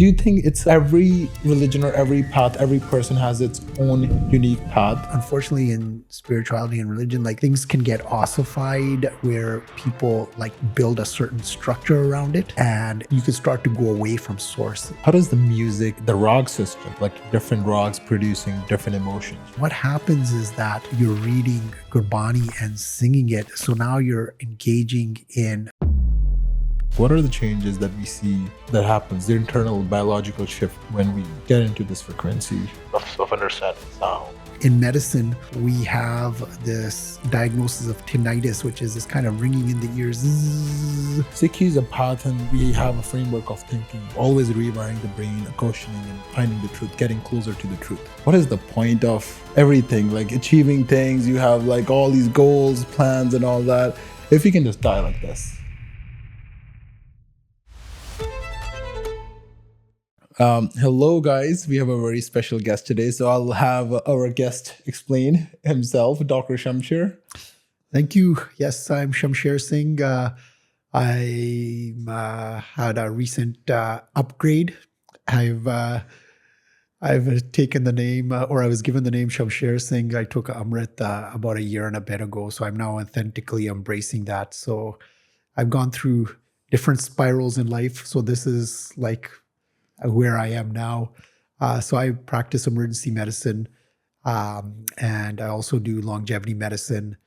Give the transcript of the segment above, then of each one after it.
Do you think it's every religion or every path, every person has its own unique path? Unfortunately, in spirituality and religion, like things can get ossified where people like build a certain structure around it and you can start to go away from source. How does the music, the rag system, like different rags producing different emotions? What happens is that you're reading Gurbani and singing it. So now you're engaging in. What are the changes that we see that happens, the internal biological shift when we get into this frequency of understanding sound? In medicine, we have this diagnosis of tinnitus, which is this kind of ringing in the ears. Sikhi is a path, and we have a framework of thinking, always rewiring the brain, questioning and finding the truth, getting closer to the truth. What is the point of everything, like achieving things? You have like all these goals, plans and all that. If you can just die like this. Hello guys, we have a very special guest today, so I'll have our guest explain himself, Dr. Shamsher. Thank you. Yes, I'm Shamsher Singh. I had a recent upgrade. I've taken the name, or I was given the name Shamsher Singh. I took Amrit about a year and a bit ago, so I'm now authentically embracing that. So I've gone through different spirals in life. So this is like where I am now. So I practice emergency medicine, and I also do longevity medicine,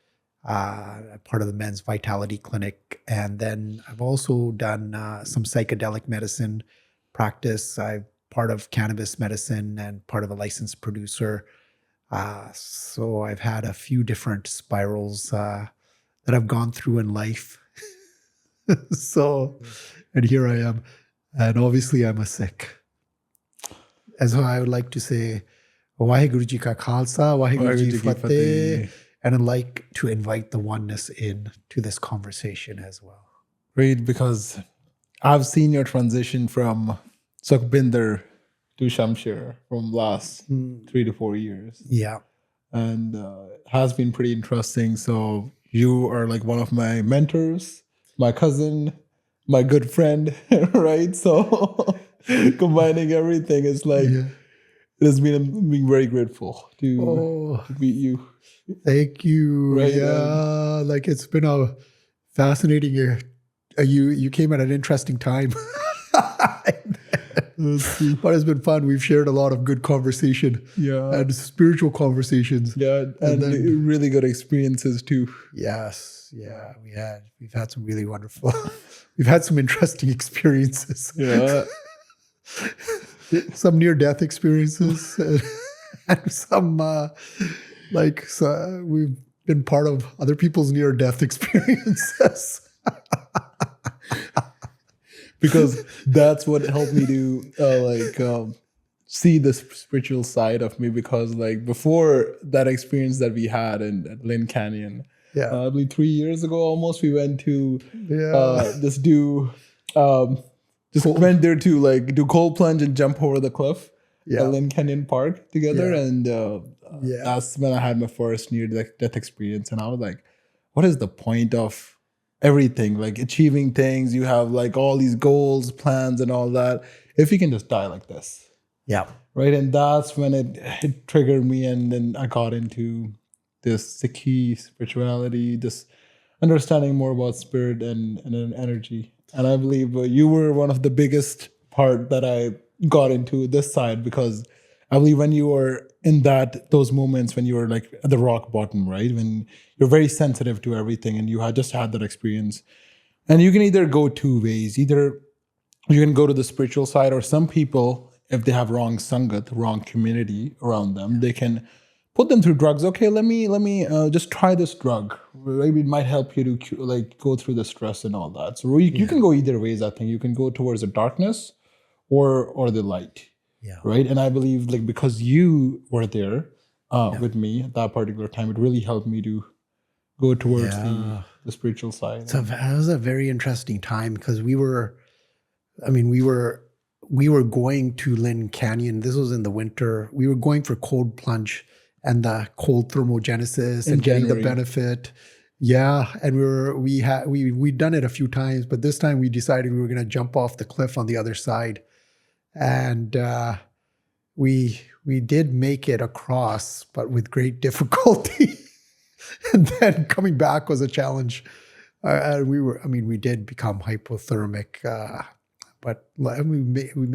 part of the men's vitality clinic. And then I've also done some psychedelic medicine practice. I'm part of cannabis medicine and part of a licensed producer. So I've had a few different spirals that I've gone through in life. And here I am. And obviously, I'm a Sikh. And so I would like to say, Waheguru Ji Ka Khalsa, Waheguru Ji Fateh. And I'd like to invite the oneness in to this conversation as well. Great, because I've seen your transition from Sukhbinder to Shamsher from last 3 to 4 years. Yeah. And it has been pretty interesting. So you are like one of my mentors, my cousin, my good friend, right? So combining everything is like, it has been, I'm being very grateful to meet you. Thank you. Right, yeah, like it's been a fascinating year. You came at an interesting time. But it's been fun. We've shared a lot of good conversation. Yeah. And spiritual conversations. Yeah. And then, really good experiences too. Yes. Yeah. We've had some really wonderful, we've had some interesting experiences. Yeah. Some near-death experiences and some we've been part of other people's near-death experiences. Because that's what helped me to see the spiritual side of me. Because like before that experience that we had at Lynn Canyon, I believe 3 years ago almost, we went to went there to like do cold plunge and jump over the cliff at Lynn Canyon Park together. And that's when I had my first near-death experience. And I was like, what is the point of everything, like achieving things? You have like all these goals, plans and all that. If you can just die like this. Yeah. Right. And that's when it triggered me. And then I got into this Sikhi spirituality, this understanding more about spirit and energy. And I believe you were one of the biggest part that I got into this side, because I believe when you were in those moments when you were like at the rock bottom, right? When you're very sensitive to everything and you had just had that experience. And you can either go two ways. Either you can go to the spiritual side, or some people, if they have wrong sangat, wrong community around them, they can put them through drugs. Okay, let me just try this drug. Maybe it might help you to like go through the stress and all that. So you can go either ways. I think you can go towards the darkness or the light. Yeah. Right. And I believe like because you were there with me at that particular time, it really helped me to go towards the spiritual side. So that was a very interesting time, because we were going to Lynn Canyon. This was in the winter. We were going for cold plunge and the cold thermogenesis and getting the benefit. Yeah. And we'd done it a few times, but this time we decided we were going to jump off the cliff on the other side. and we did make it across, but with great difficulty. And then coming back was a challenge. We did become hypothermic, but we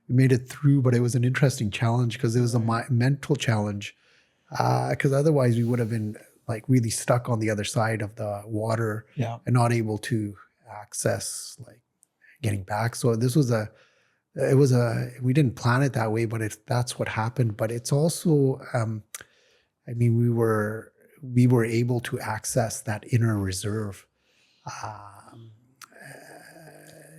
made it through. But it was an interesting challenge because it was a mental challenge. Because otherwise we would have been like really stuck on the other side of the water Yeah. and not able to access like getting back. So we didn't plan it that way, but that's what happened. But it's also, we were able to access that inner reserve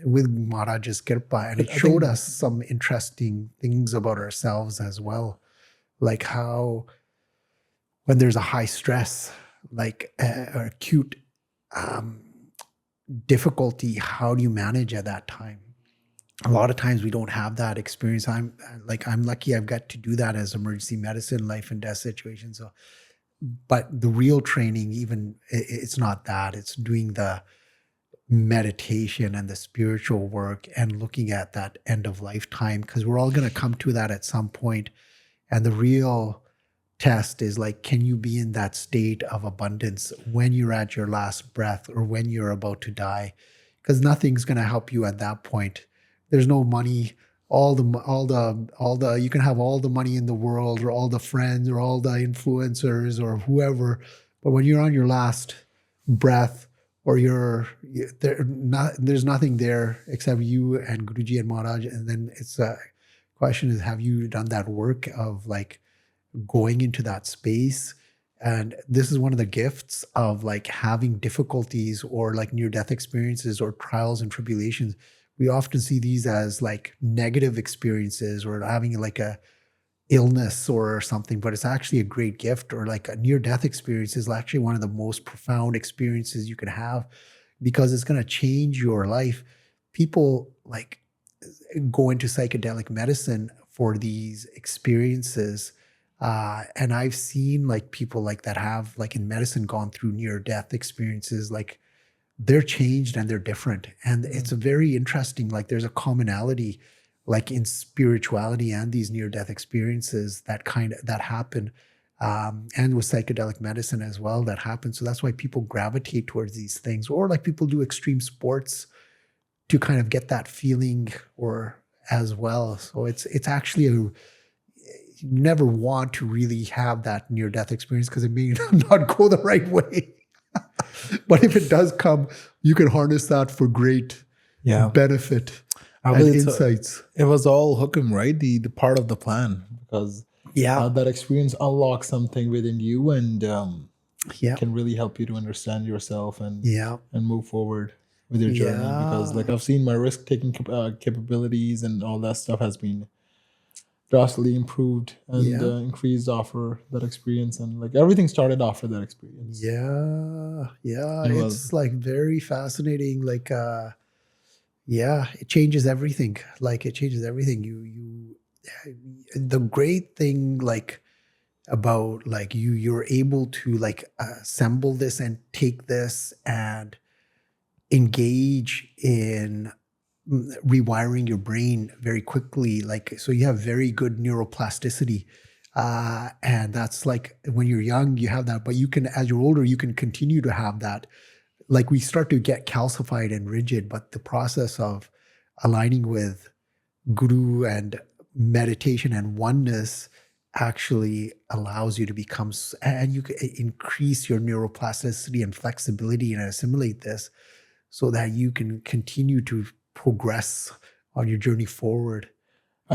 with Maharaj's Kirpa, and it showed us some interesting things about ourselves as well, like how when there's a high stress, like or acute difficulty, how do you manage at that time? A lot of times we don't have that experience. I'm lucky I've got to do that as emergency medicine, life and death situations. So, but the real training, even it's not that. It's doing the meditation and the spiritual work and looking at that end of lifetime, because we're all going to come to that at some point. And the real test is like, can you be in that state of abundance when you're at your last breath or when you're about to die? Because nothing's going to help you at that point. There's no money. You can have all the money in the world or all the friends or all the influencers or whoever, but when you're on your last breath or there's nothing there except you and Guruji and Maharaj. And then it's a question is, have you done that work of like going into that space? And this is one of the gifts of like having difficulties or like near-death experiences or trials and tribulations. We often see these as like negative experiences or having like a illness or something, but it's actually a great gift. Or like a near-death experience is actually one of the most profound experiences you can have, because it's going to change your life. People like go into psychedelic medicine for these experiences. And I've seen like people like that have like in medicine gone through near-death experiences, like they're changed and they're different. And it's a very interesting, like there's a commonality like in spirituality and these near-death experiences that happen. And with psychedelic medicine as well, that happens. So that's why people gravitate towards these things, or like people do extreme sports to kind of get that feeling or as well. So it's actually you never want to really have that near-death experience because it may not go the right way. But if it does come, you can harness that for great benefit and insights. It was all Hukum, right? The part of the plan, because that experience unlocks something within you and can really help you to understand yourself and move forward with your journey. Because like I've seen my risk-taking capabilities and all that stuff has been drastically improved and increased after that experience, and like everything started after that experience. It's like very fascinating. Like it changes everything. Like it changes everything. You the great thing like about like you're able to like assemble this and take this and engage in rewiring your brain very quickly. Like, so you have very good neuroplasticity. And that's like when you're young, you have that, but you can, as you're older, you can continue to have that. Like we start to get calcified and rigid, but the process of aligning with Guru and meditation and oneness actually allows you to become, and you can increase your neuroplasticity and flexibility and assimilate this so that you can continue to progress on your journey forward.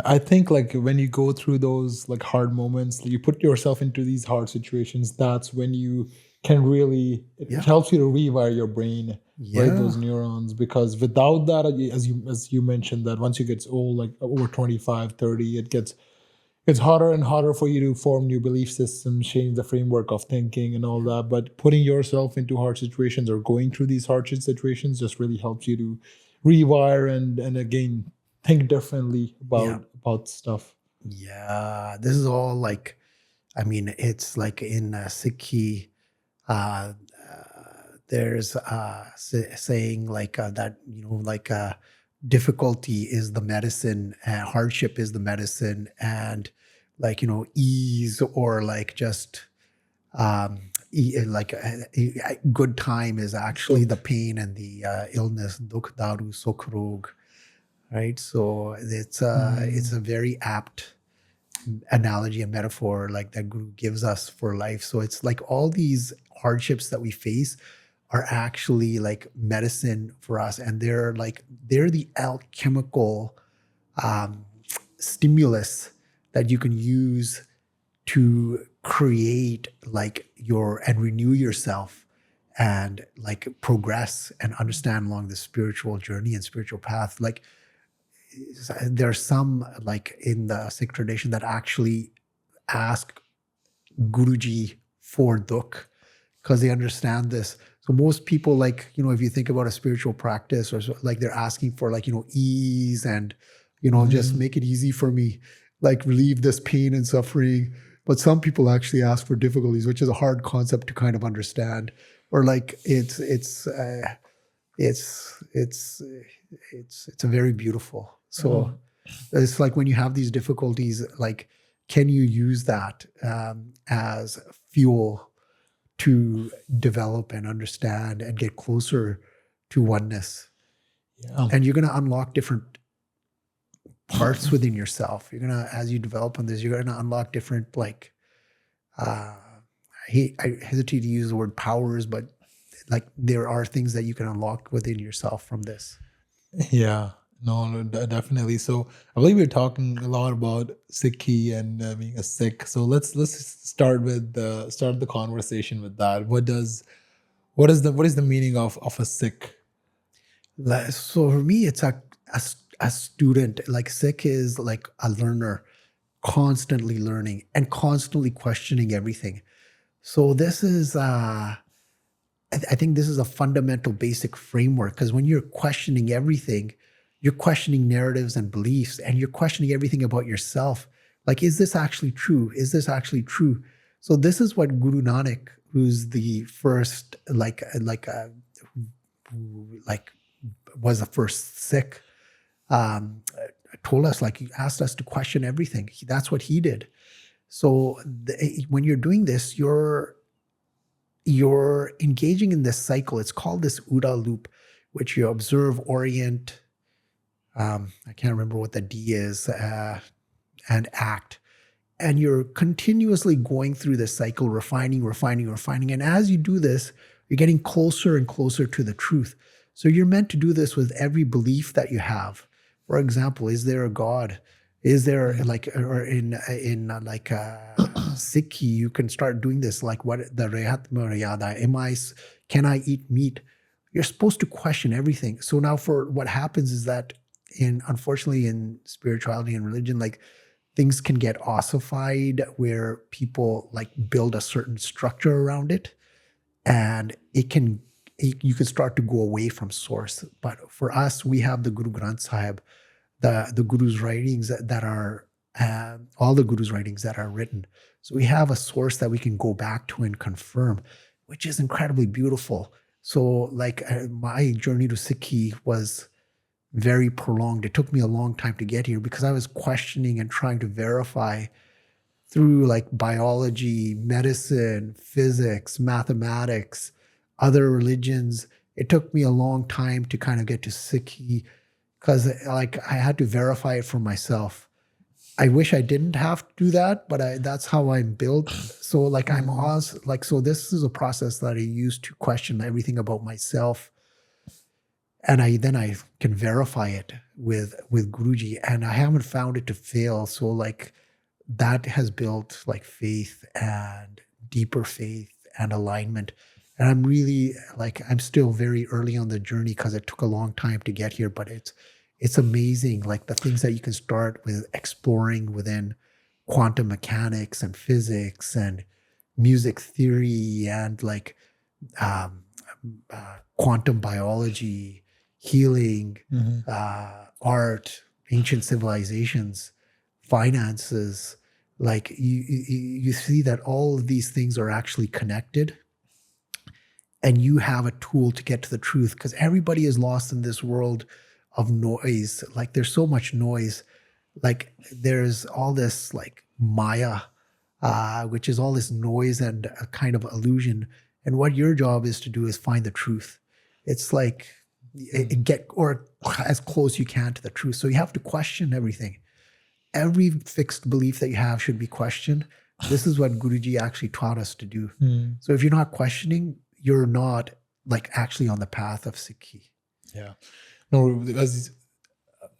I think like when you go through those like hard moments, you put yourself into these hard situations, that's when you can really, it helps you to rewire your brain, right? Those neurons, because without that, as you mentioned, that once you get old, like over 25, 30, it's harder and harder for you to form new belief systems, change the framework of thinking and all that. But putting yourself into hard situations or going through these hard situations just really helps you to rewire and again, think differently about stuff. Yeah, this is all like, I mean, it's like in Sikhi, there's saying like that, you know, like difficulty is the medicine, and hardship is the medicine, and like, ease, or like just like a good time is actually the pain and the illness. Dukh daru sukh rog, right? So it's a very apt analogy and metaphor like that Guru gives us for life. So it's like all these hardships that we face are actually like medicine for us, and they're the alchemical stimulus that you can use to create like and renew yourself, and like progress and understand along the spiritual journey and spiritual path. Like there's some like in the Sikh tradition that actually ask Guruji for dukh, because they understand this. So most people, like, if you think about a spiritual practice, or so, like they're asking for like, ease, and, just make it easy for me, like relieve this pain and suffering. But some people actually ask for difficulties, which is a hard concept to kind of understand. Or like it's a very beautiful. So it's like when you have these difficulties, like, can you use that as fuel to develop and understand and get closer to oneness? Yeah. And you're going to unlock different parts within yourself. You're going to, as you develop on this, you're going to unlock different, like, I hesitate to use the word powers, but like there are things that you can unlock within yourself from this. Yeah, no, definitely. So I believe we're talking a lot about Sikhi and being a Sikh. So let's start with start the conversation with that. What is the meaning of a Sikh? So for me, it's a student. Like Sikh is like a learner, constantly learning and constantly questioning everything. So this is I think this is a fundamental basic framework, because when you're questioning everything, you're questioning narratives and beliefs, and you're questioning everything about yourself. Like, is this actually true? Is this actually true? So this is what Guru Nanak, who's the first, was the first Sikh, told us, like, he asked us to question everything. That's what he did. So when you're doing this, you're engaging in this cycle. It's called this Uda loop, which you observe, orient, I can't remember what the D is, and act. And you're continuously going through this cycle, refining. And as you do this, you're getting closer and closer to the truth. So you're meant to do this with every belief that you have. For example, is there a God? Is there, like, or in Sikhi, you can start doing this, like what the Rehat Maryada, can I eat meat? You're supposed to question everything. So now what happens is that unfortunately in spirituality and religion, like things can get ossified where people like build a certain structure around it, and you can start to go away from source. But for us, we have the Guru Granth Sahib, the Guru's writings that are all the Guru's writings that are written. So we have a source that we can go back to and confirm, which is incredibly beautiful. So like my journey to Sikhi was very prolonged. It took me a long time to get here because I was questioning and trying to verify through like biology, medicine, physics, mathematics, other religions. It took me a long time to kind of get to Sikhi, because like I had to verify it for myself. I wish I didn't have to do that, but that's how I'm built. So like I'm always like, so this is a process that I use to question everything about myself. And I can verify it with Guruji, and I haven't found it to fail. So like that has built like faith and deeper faith and alignment. And I'm really like, I'm still very early on the journey because it took a long time to get here, but it's amazing, like the things that you can start with exploring within quantum mechanics and physics and music theory and like quantum biology, healing, art, ancient civilizations, finances. Like you see that all of these things are actually connected, and you have a tool to get to the truth, because everybody is lost in this world of noise. Like there's so much noise. Like there's all this like Maya, which is all this noise and a kind of illusion. And what your job is to do is find the truth. It's like get or as close you can to the truth. So you have to question everything. Every fixed belief that you have should be questioned. This is what Guruji actually taught us to do. So if you're not questioning, you're not like actually on the path of Sikhi. Yeah. No, because,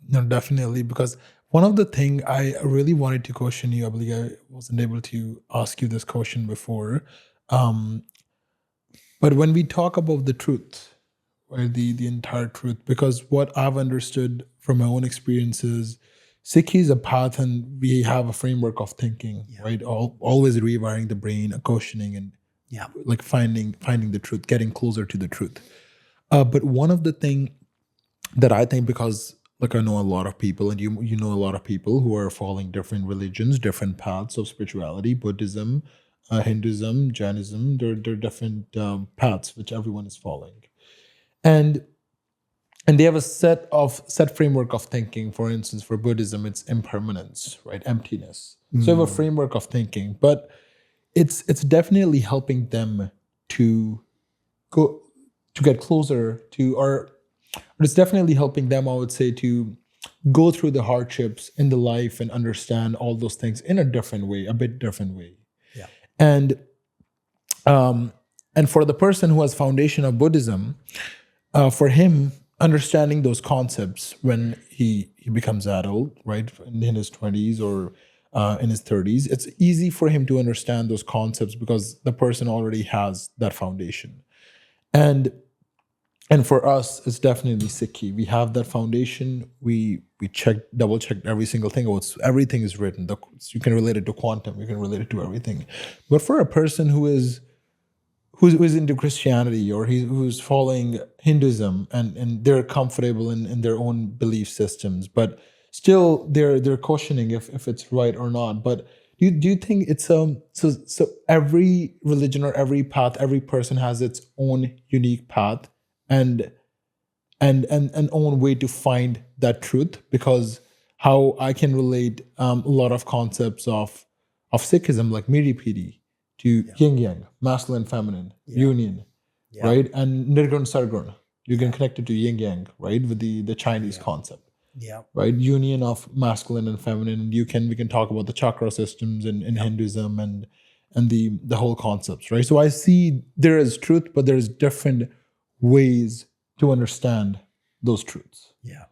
no, definitely. Because one of the things I really wanted to question you, I believe I wasn't able to ask you this question before. But when we talk about the truth, right, the entire truth, because what I've understood from my own experiences, Sikhi is a path, and we have a framework of thinking, right? Always rewiring the brain, questioning, and like finding the truth, getting closer to the truth. But one of the thing that I think, because like I know a lot of people, and you know a lot of people who are following different religions, different paths of spirituality, Buddhism, Hinduism, Jainism, they're different paths which everyone is following. And they have a set framework of thinking. For instance, for Buddhism, it's impermanence, right? Emptiness. So you have a framework of thinking, but it's definitely helping them to get closer to, or it's definitely helping them, I would say, to go through the hardships in the life and understand all those things in a different way, a bit different way. Yeah. And for the person who has foundation of Buddhism, for him, understanding those concepts when he becomes adult, right, in his 20s or in his 30s, it's easy for him to understand those concepts because the person already has that foundation. And for us, it's definitely Sikhi. We have that foundation. We double checked every single thing. Everything is written. You can relate it to quantum. You can relate it to everything. But for a person who's into Christianity, or who's following Hinduism, and they're comfortable in their own belief systems, but still they're questioning if it's right or not. But do you think it's so every religion or every path, every person has its own unique path and an own way to find that truth? Because how I can relate a lot of concepts of Sikhism, like Miri Piri, to yin yang, masculine, feminine, union, right? And nirgun sargun, you can connect it to yin yang, right? With the Chinese concept, right? Union of masculine and feminine. And we can talk about the chakra systems in Hinduism and the whole concepts, right? So I see there is truth, but there is different ways to understand those truths. Yeah.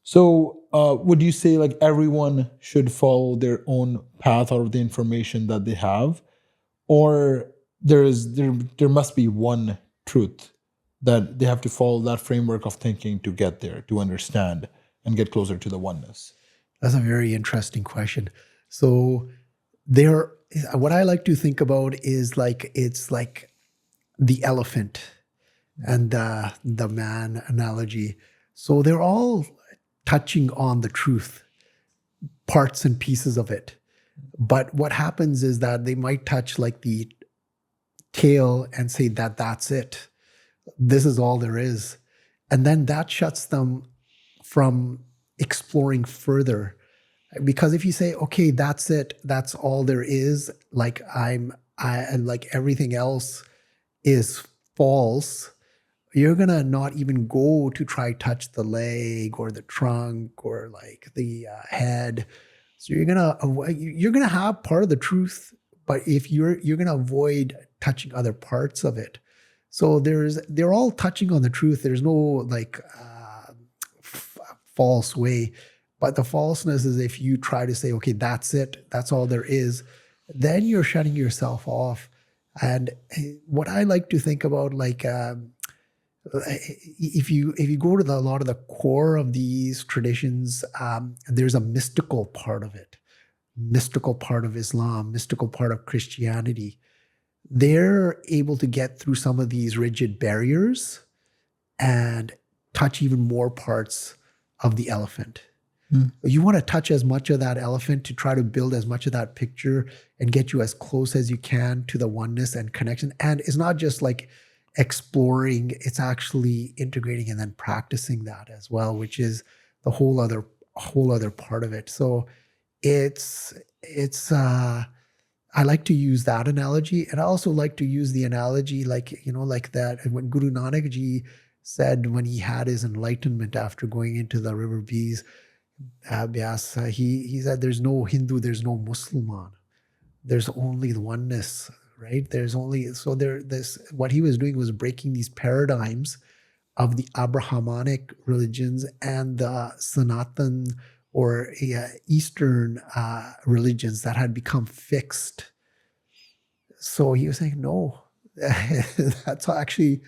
So would you say like everyone should follow their own path out of the information that they have? Or there must be one truth that they have to follow that framework of thinking to get there, to understand and get closer to the oneness? That's a very interesting question. So what I like to think about is like, it's like the elephant and the man analogy. So they're all touching on the truth, parts and pieces of it. But what happens is that they might touch like the tail and say that that's it. This is all there is. And then that shuts them from exploring further. Because if you say, okay, that's it, that's all there is, like like everything else is false, you're gonna not even go to try touch the leg or the trunk or like the head. So you're gonna have part of the truth, but if you're gonna avoid touching other parts of it. So they're all touching on the truth. There's no like false way, but the falseness is if you try to say, okay, that's it, that's all there is, then you're shutting yourself off. And what I like to think about, like if you go to a lot of the core of these traditions, there's a mystical part of it, mystical part of Islam, mystical part of Christianity. They're able to get through some of these rigid barriers and touch even more parts of the elephant. You want to touch as much of that elephant to try to build as much of that picture and get you as close as you can to the oneness and connection. And it's not just like exploring, it's actually integrating and then practicing that as well, which is the whole other part of it. So it's I like to use that analogy, and I also like to use the analogy like that when Guru Nanak Ji said when he had his enlightenment after going into the river Beas, he said there's no Hindu, there's no Muslim, there's only the oneness, right? There's only so there this what he was doing was breaking these paradigms of the Abrahamic religions and the Sanatan or Eastern religions that had become fixed. So he was saying, no, that's actually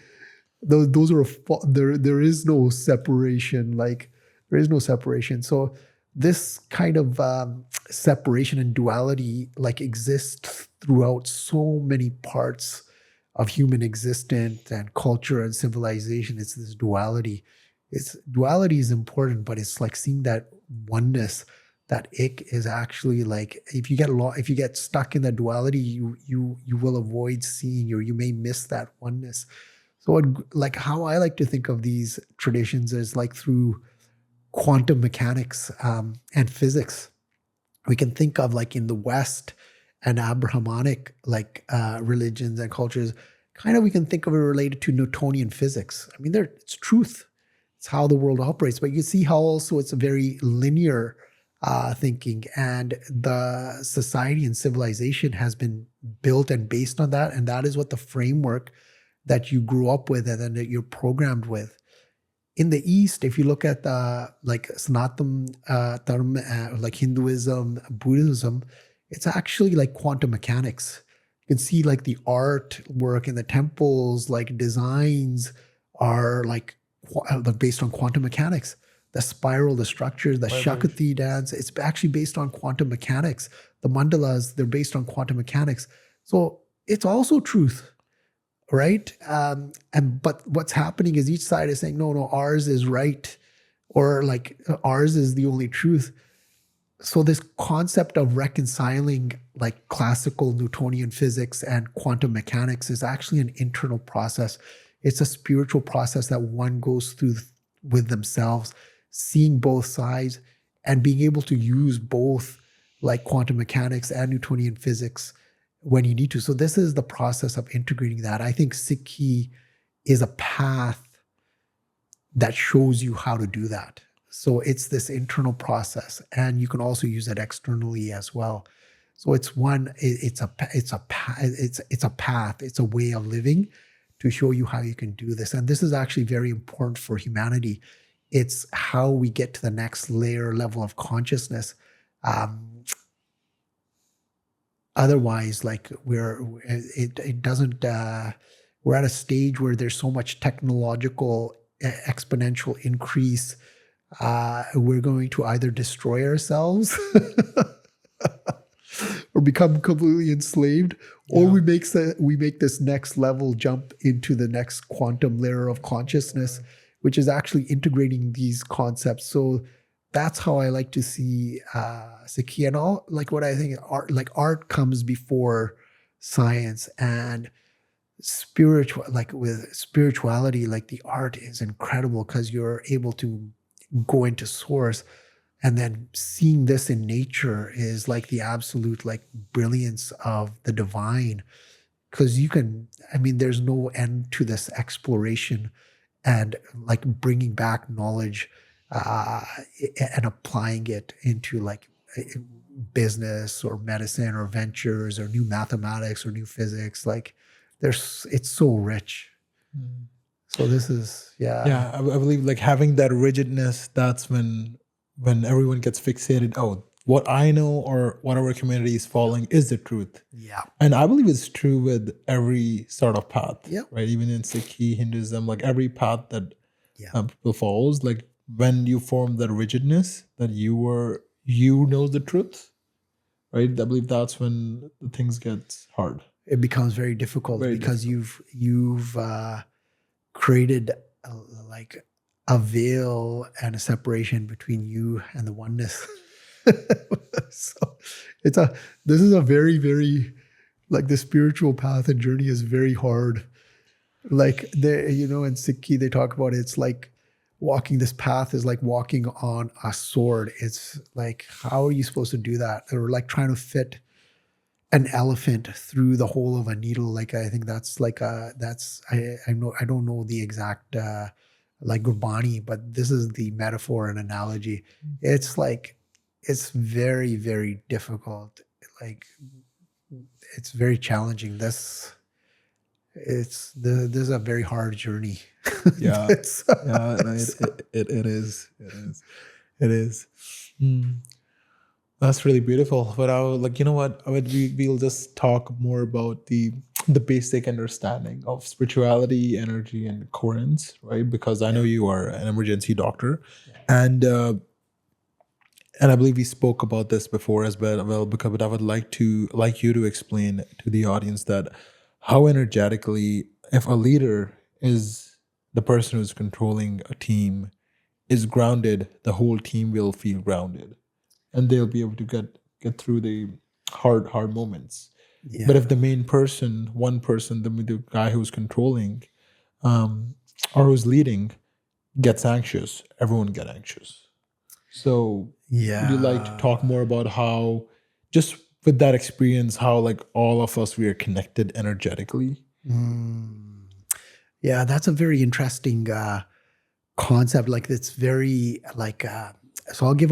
those are there is no separation. Like there is no separation. So this kind of separation and duality like exists throughout so many parts of human existence and culture and civilization. It's this duality. Duality is important, but it's like seeing that oneness, that ik is actually like if you get stuck in the duality, you will avoid seeing, or you may miss that oneness. So like how I like to think of these traditions is like through quantum mechanics and physics. We can think of like in the West and Abrahamic like religions and cultures, kind of we can think of it related to Newtonian physics. I mean, it's truth. It's how the world operates. But you see how also it's a very linear thinking, and the society and civilization has been built and based on that. And that is what the framework that you grew up with and then that you're programmed with. In the East, if you look at like Sanatan Dharma, like Hinduism, Buddhism, it's actually like quantum mechanics. You can see like the artwork in the temples, like designs are like based on quantum mechanics. The spiral, the structure, the Shakti dance, it's actually based on quantum mechanics. The mandalas, they're based on quantum mechanics. So it's also truth, right? But what's happening is each side is saying, no, ours is right, or like ours is the only truth. So this concept of reconciling like classical Newtonian physics and quantum mechanics is actually an internal process. It's a spiritual process that one goes through with themselves, seeing both sides and being able to use both like quantum mechanics and Newtonian physics when you need to. So this is the process of integrating that. I think Sikhi is a path that shows you how to do that. So it's this internal process, and you can also use it externally as well. So it's a path, it's a way of living to show you how you can do this. And this is actually very important for humanity. It's how we get to the next level of consciousness. Otherwise, like we're at a stage where there's so much technological exponential increase. We're going to either destroy ourselves or become completely enslaved, or we make this next level jump into the next quantum layer of consciousness, which is actually integrating these concepts. So that's how I like to see Sikhi, and all like what I think art comes before science, and with spirituality, like the art is incredible because you're able to go into source, and then seeing this in nature is like the absolute like brilliance of the divine, because there's no end to this exploration and like bringing back knowledge and applying it into like business or medicine or ventures or new mathematics or new physics. Like it's so rich. So this is I believe like having that rigidness, that's when everyone gets fixated. Oh, what I know or what our community is following is the truth. Yeah. And I believe it's true with every sort of path. Yeah. Right. Even in Sikhi, Hinduism, like every path that people follows, like when you form that rigidness that you know the truth, right? I believe that's when the things get hard. It becomes very difficult because you've created like a veil and a separation between you and the oneness. So this is a very, very, like the spiritual path and journey is very hard like they, in Sikhi, they talk about it's like walking this path is like walking on a sword. It's like, how are you supposed to do that? Or like trying to fit an elephant through the hole of a needle. Like, I think that's like I don't know the exact like Gurbani, but this is the metaphor and analogy. It's like, it's very, very difficult. Like, it's very challenging. This is a very hard journey. Yeah, It's- yeah, no, it is, it is. Mm. That's really beautiful. But I would, like, you know what? We'll just talk more about the basic understanding of spirituality, energy, and coherence, right? Because I know you are an emergency doctor, and I believe we spoke about this before as well. Well, because but I would like you to explain to the audience that how energetically, if a leader is the person who's controlling a team, is grounded, the whole team will feel grounded, and they'll be able to get through the hard moments. But yeah. if the main person, one person, the guy who's controlling, um, or who's leading, gets anxious, everyone get anxious. So would you like to talk Yeah. more about how, just with that experience, how like all of us, we are connected energetically? Mm. Yeah, that's a very interesting concept. Like, it's very like so I'll give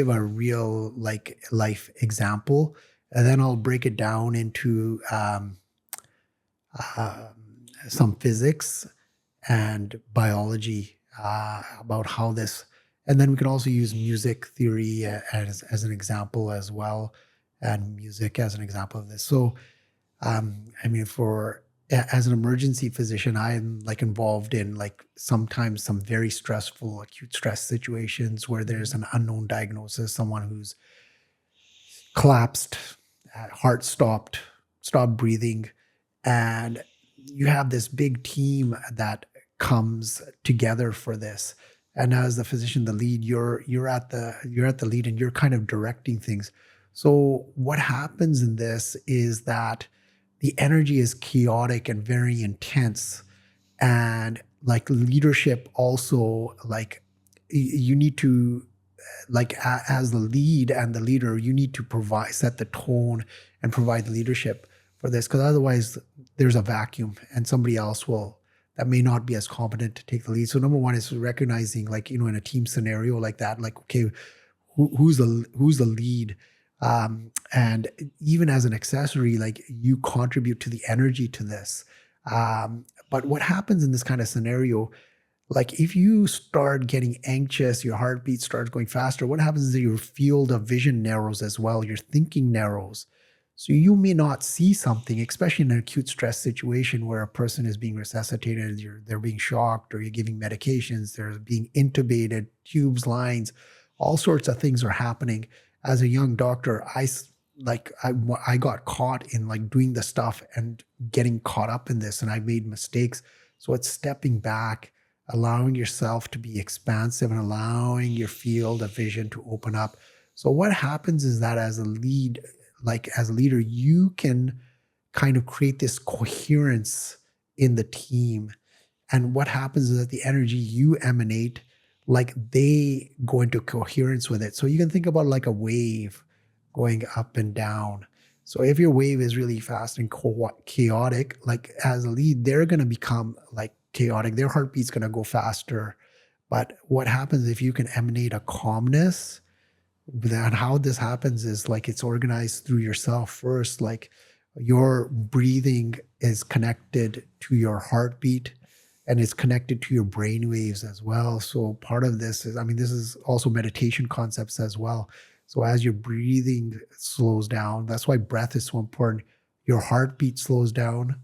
a real like life example, and then I'll break it down into uh, some physics and biology about how this, and then we can also use music theory as an example as well, and music as an example of this. So I mean, as an emergency physician, I'm like involved in like sometimes some very stressful, acute stress situations where there's an unknown diagnosis, someone who's collapsed, heart stopped breathing, and you have this big team that comes together for this. And as the physician, the lead, you're at the lead, and you're kind of directing things. So what happens in this is that the energy is chaotic and very intense, and like leadership also, like you need to, like as the lead and the leader, you need to set the tone and provide the leadership for this, because otherwise there's a vacuum and somebody else will, that may not be as competent to take the lead. So number one is recognizing, like, in a team scenario like that, like, okay, who's the lead, and even as an accessory, like, you contribute to the energy to this. But what happens in this kind of scenario, like, if you start getting anxious, your heartbeat starts going faster, what happens is that your field of vision narrows as well, your thinking narrows. So you may not see something, especially in an acute stress situation where a person is being resuscitated, they're being shocked, or you're giving medications, they're being intubated, tubes, lines, all sorts of things are happening. As a young doctor, I got caught in like doing the stuff and getting caught up in this, and I made mistakes. So it's stepping back, allowing yourself to be expansive, and allowing your field of vision to open up. So what happens is that as a lead, like as a leader, you can kind of create this coherence in the team. And what happens is that the energy you emanate, like, they go into coherence with it. So you can think about like a wave going up and down. So if your wave is really fast and chaotic, like as a lead, they're going to become like chaotic. Their heartbeat's going to go faster. But what happens if you can emanate a calmness? And how this happens is like it's organized through yourself first. Like, your breathing is connected to your heartbeat, and it's connected to your brain waves as well. So part of this is, I mean, this is also meditation concepts as well. So as your breathing slows down, that's why breath is so important. Your heartbeat slows down,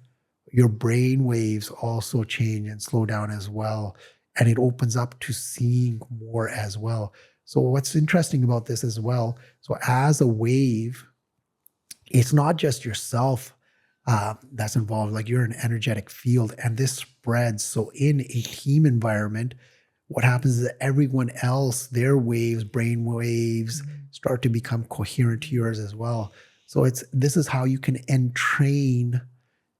your brain waves also change and slow down as well. And it opens up to seeing more as well. So what's interesting about this as well, so as a wave, it's not just yourself that's involved, like you're an energetic field, and this spreads. So in a team environment, what happens is that everyone else, their waves, brain waves, start to become coherent to yours as well. So this is how you can entrain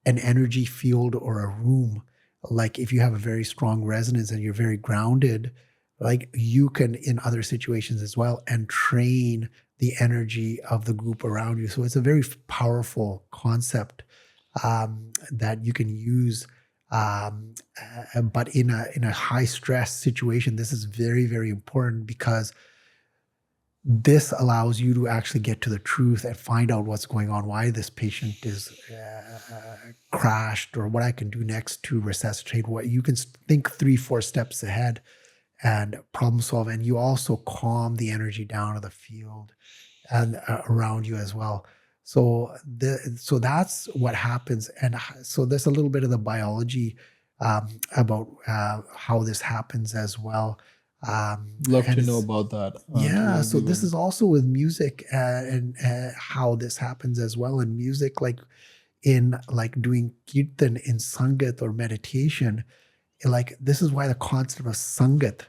an energy field or a room. like if you have a very strong resonance and you're very grounded, like you can in other situations as well and train the energy of the group around you. So it's a very powerful concept that you can use. But in a high stress situation, this is very, very important because this allows you to actually get to the truth and find out what's going on, why this patient is crashed, or what I can do next to resuscitate. What you can think 3-4 steps ahead and problem solve. And you also calm the energy down of the field and around you as well. So so that's what happens. And so there's a little bit of the biology about how this happens as well. Love to know about that. Yeah, so this is also with music and how this happens as well in music, like in like doing kirtan in sangat or meditation. Like this is why the concept of sangat,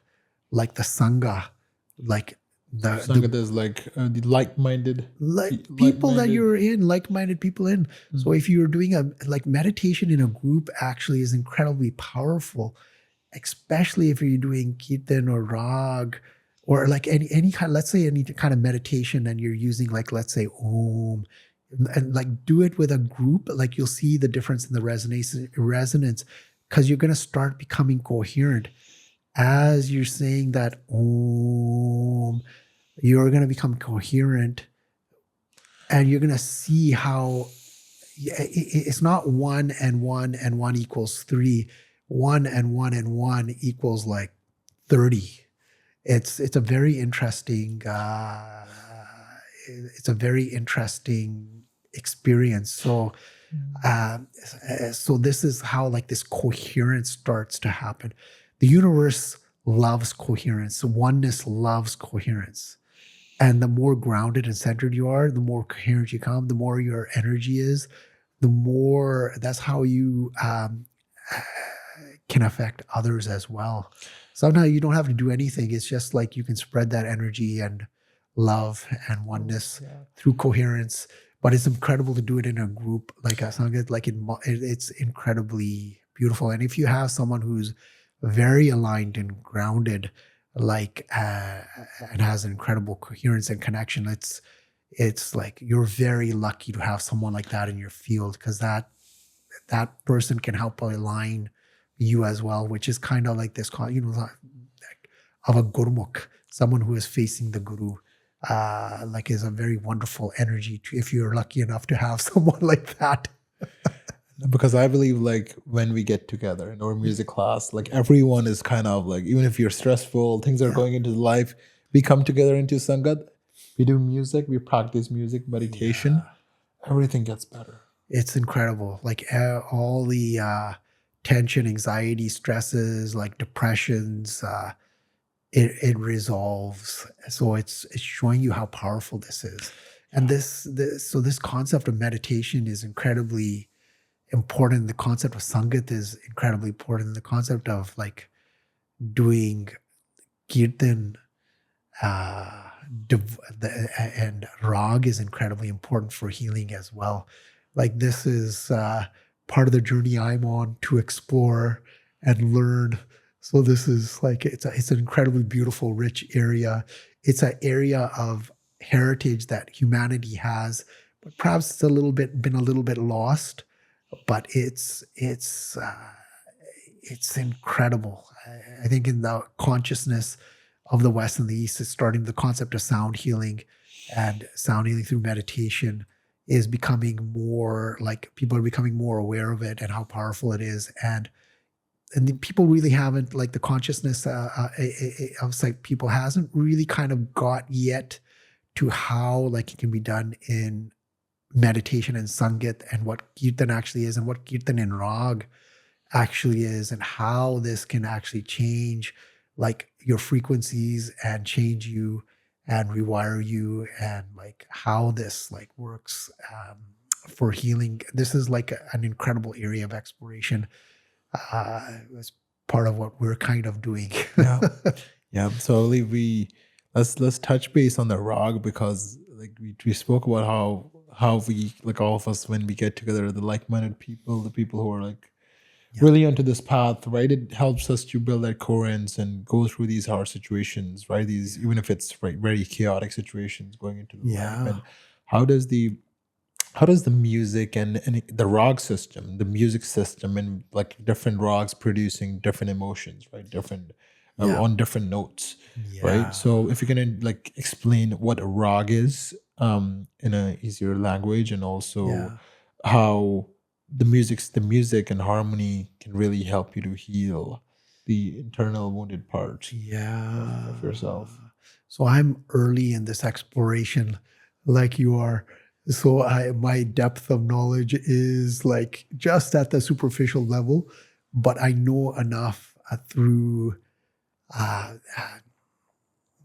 like the sangha, like Sangat is like the like-minded people that like-minded. you're in, like-minded people in. So if you're doing a like meditation in a group, actually is incredibly powerful, especially if you're doing kirtan or rag or like any kind, let's say any kind of meditation, and you're using like, let's say Om, and like do it with a group, like you'll see the difference in the resonance, because you're going to start becoming coherent. As you're saying that Om, you're going to become coherent, and you're going to see how it's not 1 and 1 and 1 equals 3. 1 and 1 and 1 equals like 30. It's a very interesting experience. So so this is how like this coherence starts to happen. The universe loves coherence. Oneness loves coherence. And the more grounded and centered you are, the more coherent you come, the more your energy is, the more, that's how you can affect others as well. Sometimes you don't have to do anything. It's just like you can spread that energy and love and oneness through coherence. But it's incredible to do it in a group like a Sangha. Like it's incredibly beautiful. And if you have someone who's very aligned and grounded, like and has an incredible coherence and connection, it's like you're very lucky to have someone like that in your field, because that person can help align you as well, which is kind of like this, you know, of a gurmukh, someone who is facing the guru, like is a very wonderful energy if you're lucky enough to have someone like that. Because I believe like when we get together in our music class, like everyone is kind of like, even if you're stressful, things are going into life, we come together into Sangat, we do music, we practice music, meditation, everything gets better. It's incredible. Like all the tension, anxiety, stresses, like depressions, it resolves. So it's showing you how powerful this is. And this concept of meditation is incredibly important. The concept of sangat is incredibly important. The concept of like doing kirtan and rag is incredibly important for healing as well. Like this is part of the journey I'm on to explore and learn. So this is like, it's an incredibly beautiful, rich area. It's an area of heritage that humanity has, but perhaps it's been a little bit lost. But it's incredible. I think in the consciousness of the West and the East is starting, the concept of sound healing and sound healing through meditation is becoming more, like people are becoming more aware of it and how powerful it is. And the people really haven't, like the consciousness of psych people hasn't really kind of got yet to how like it can be done in meditation and sangat, and what kirtan actually is, and what kirtan and rag actually is, and how this can actually change like your frequencies and change you and rewire you, and like how this like works for healing. This is like an incredible area of exploration as part of what we're kind of doing. Yeah. So I believe let's touch base on the rag, because like we spoke about how we, like all of us, when we get together, the like-minded people, the people who are like really onto this path, right? It helps us to build that coherence and go through these hard situations, right? These, even if it's right, very chaotic situations going into the life. Yeah. And how does the music and the rag system, the music system, and like different rags producing different emotions, right? Different Yeah. on different notes, right? Yeah. So if you can like explain what a rag is in a easier language, and also Yeah. how the music and harmony can really help you to heal the internal wounded part of Yeah. yourself. So I'm early in this exploration, like you are. So my depth of knowledge is like just at the superficial level, but I know enough through uh,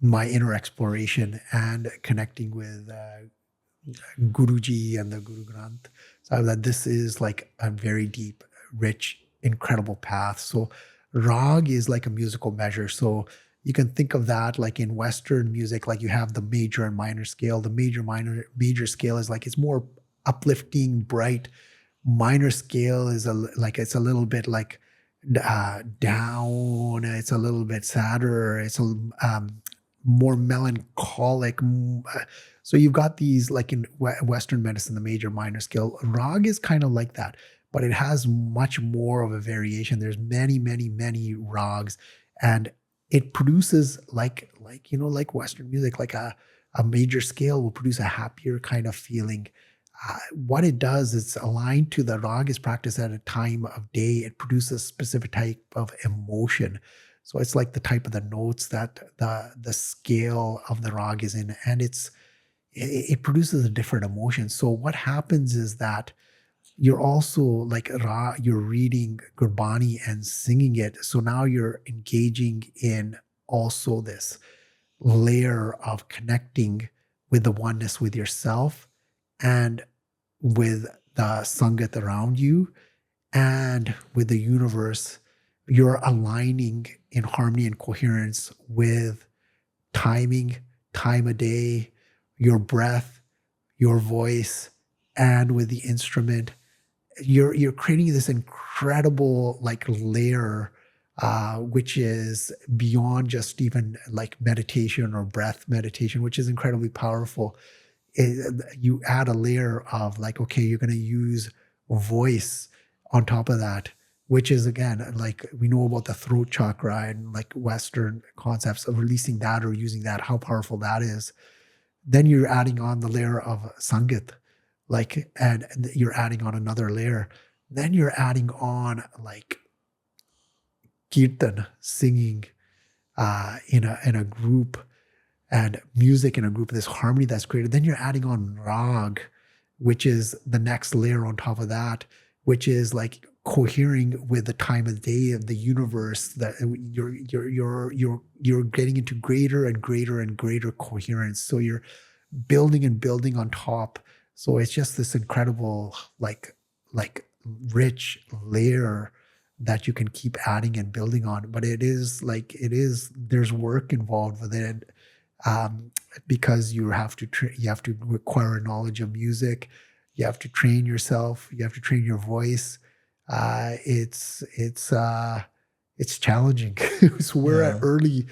my inner exploration and connecting with Guruji and the Guru Granth. So that this is like a very deep, rich, incredible path. So rag is like a musical measure. So you can think of that like in Western music, like you have the major and minor scale. The major scale is like it's more uplifting, bright. Minor scale is like it's a little bit like down. It's a little bit sadder. It's a more melancholic. So you've got these like in Western medicine, the major minor scale. Rag is kind of like that, but it has much more of a variation. There's many rags, and it produces like Western music, like a major scale will produce a happier kind of feeling. What it does is aligned to the rag is practiced at a time of day. It produces a specific type of emotion. So it's like the type of the notes that the scale of the rag is in, and it produces a different emotion. So what happens is that you're also like you're reading Gurbani and singing it. So now you're engaging in also this layer of connecting with the oneness with yourself and with the sangat around you and with the universe. You're aligning in harmony and coherence with timing, time of day, your breath, your voice, and with the instrument. You're creating this incredible like layer, which is beyond just even like meditation or breath meditation, which is incredibly powerful. You add a layer of like, okay, you're going to use voice on top of that, which is again, like we know about the throat chakra and like Western concepts of releasing that or using that, how powerful that is. Then you're adding on the layer of Sangat, like, and you're adding on another layer. Then you're adding on like kirtan, singing in a group, and music in a group, this harmony that's created. Then you're adding on rag, which is the next layer on top of that, which is like cohering with the time of day of the universe. That you're getting into greater and greater and greater coherence. So you're building and building on top. So it's just this incredible like rich layer that you can keep adding and building on. But there's work involved with it, because you have to require a knowledge of music. You have to train yourself. You have to train your voice. It's challenging. So we're at Yeah. early,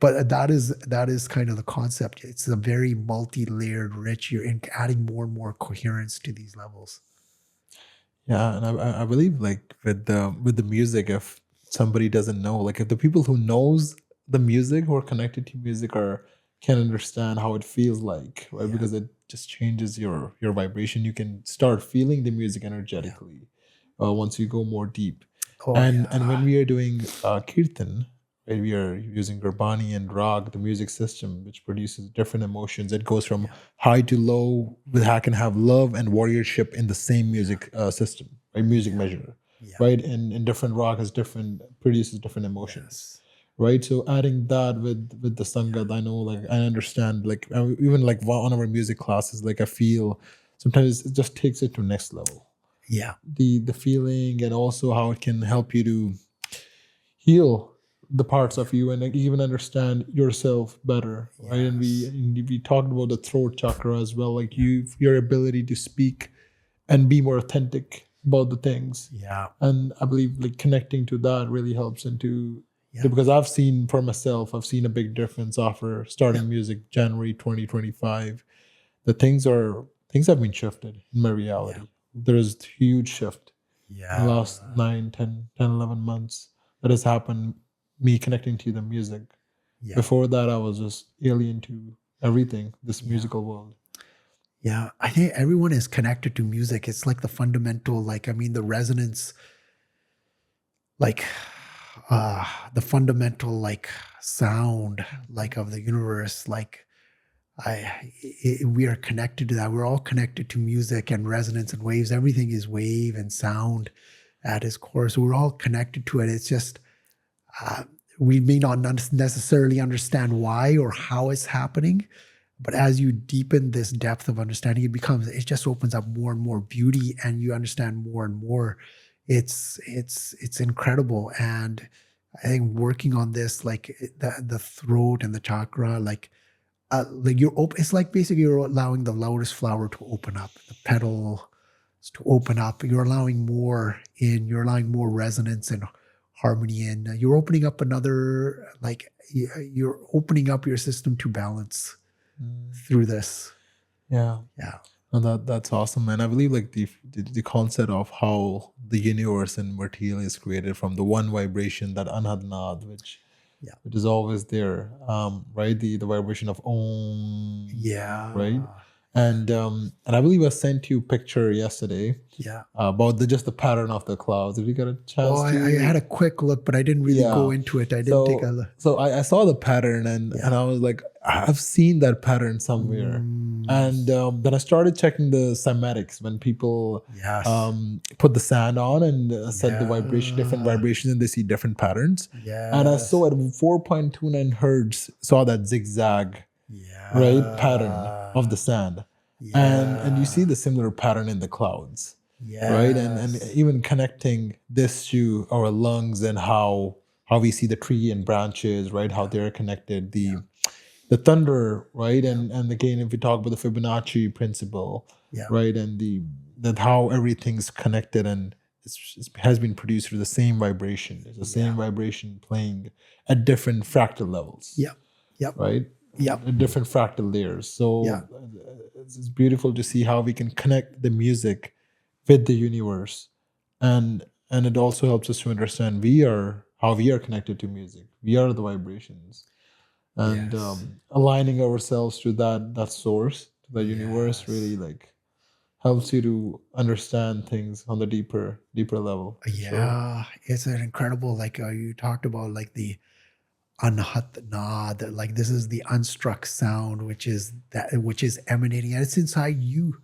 but that is kind of the concept. It's a very multi-layered, rich. You're adding more and more coherence to these levels. Yeah, and I believe like with the music, if somebody doesn't know, like if the people who knows the music, who are connected to music, are can understand how it feels like, right? Yeah. Because it just changes your vibration. You can start feeling the music Yeah. energetically once you go more deep. Oh And when yeah. we are doing kirtan, right, we are using Gurbani and Rag, the music system, which produces different emotions. It goes from Yeah. high to low. With I can have love and warriorship in the same music system, right? Music Yeah. measure, Yeah. right? And different Rag has different produces different emotions, Yes. right? So adding that with the sangat, I know, like I understand, like even like one of our music classes, like I feel sometimes it just takes it to next level. Yeah. The feeling, and also how it can help you to heal the parts Yeah. of you and like, even understand yourself better, right? Yes. And we talked about the throat chakra as well, like Yeah. your ability to speak and be more authentic, about the things. Yeah. And I believe like connecting to that really helps into Yeah. because I've seen for myself, I've seen a big difference after starting Yeah. music January 2025. The things have been shifted in my reality. There is huge shift in the Yeah. last 9, 10, 10, 11 months that has happened, me connecting to the music. Yeah. Before that, I was just alien to everything, this Yeah. musical world. Yeah. I think everyone is connected to music. It's like the fundamental, like, I mean, the resonance, like the fundamental like sound like of the universe, like we are connected to that. We're all connected to music and resonance and waves. Everything is wave and sound at its core, so we're all connected to it. It's just we may not necessarily understand why or how it's happening, but as you deepen this depth of understanding, it just opens up more and more beauty, and you understand more and more. It's incredible. And I think working on this, like the throat and the chakra, like you're open. It's like basically you're allowing the lotus flower to open up, the petal to open up. You're allowing more in. You're allowing more resonance and harmony in. You're opening up another, like you're opening up your system to balance through this. Yeah. Yeah. And that's awesome. And I believe like the concept of how the universe and material is created from the one vibration, that anhadnad, which is always there, right? The vibration of om, right? And I believe I sent you a picture yesterday, about just the pattern of the clouds. Did you get a chance to? I had a quick look, but I didn't really go into it. I didn't take a look. So I saw the pattern, and I was like, I've seen that pattern somewhere. And then I started checking the cymatics when people put the sand on and set the vibration, different vibrations, and they see different patterns. And I saw at 4.29 hertz, saw that zigzag, right, pattern of the sand. And you see the similar pattern in the clouds, right? And even connecting this to our lungs and how we see the tree and branches, right? How they're connected, the thunder, right? And again, if we talk about the Fibonacci principle, right? And that how everything's connected and it has been produced through the same vibration. It's the same vibration playing at different fractal levels. Right? At different fractal layers. So it's beautiful to see how we can connect the music with the universe. And it also helps us to understand how we are connected to music. We are the vibrations. And aligning ourselves to that source, to the universe, really like helps you to understand things on the deeper level. It's an incredible, like you talked about, like the anhat nad, like this is the unstruck sound, which is emanating, and it's inside you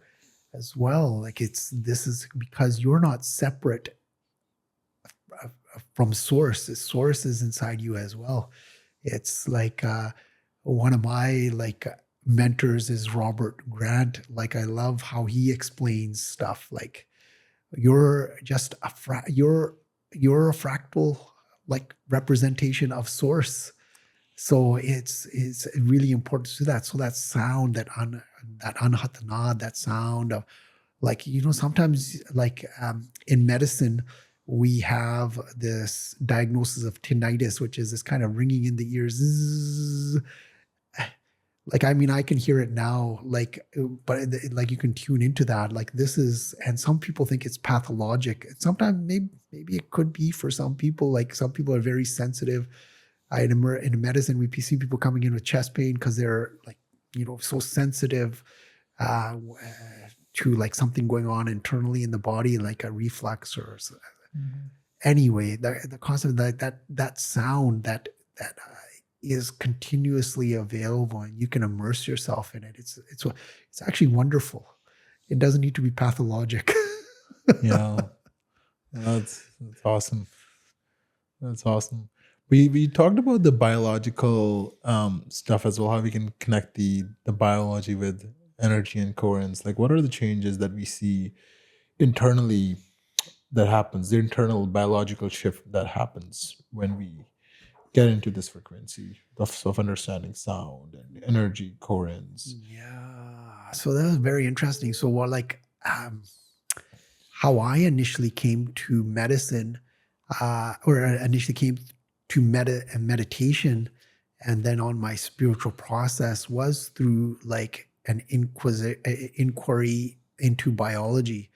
as well. Like this is because you're not separate from source. The source is inside you as well. It's like one of my like mentors is Robert Grant. Like I love how he explains stuff. Like you're just you're a fractal like representation of source. So it's really important to do that. So that sound, that anhatanad, that sound of, like, sometimes like in medicine, we have this diagnosis of tinnitus, which is this kind of ringing in the ears. Zzz. Like, I mean, I can hear it now, like, but like you can tune into that. Like this is, and some people think it's pathologic. Sometimes maybe it could be for some people. Like some people are very sensitive. In medicine, we see people coming in with chest pain because they're like, so sensitive to like something going on internally in the body, like a reflux or anyway. The concept that sound that is continuously available, and you can immerse yourself in it. It's actually wonderful. It doesn't need to be pathologic. That's awesome. That's awesome. We talked about the biological stuff as well, how we can connect the biology with energy and coherence. Like, what are the changes that we see internally that happens, the internal biological shift that happens when we get into this frequency of understanding sound and energy coherence? So that was very interesting. So what, like, how I initially came to medicine, or initially came to meditation, and then on my spiritual process was through like an inquiry into biology.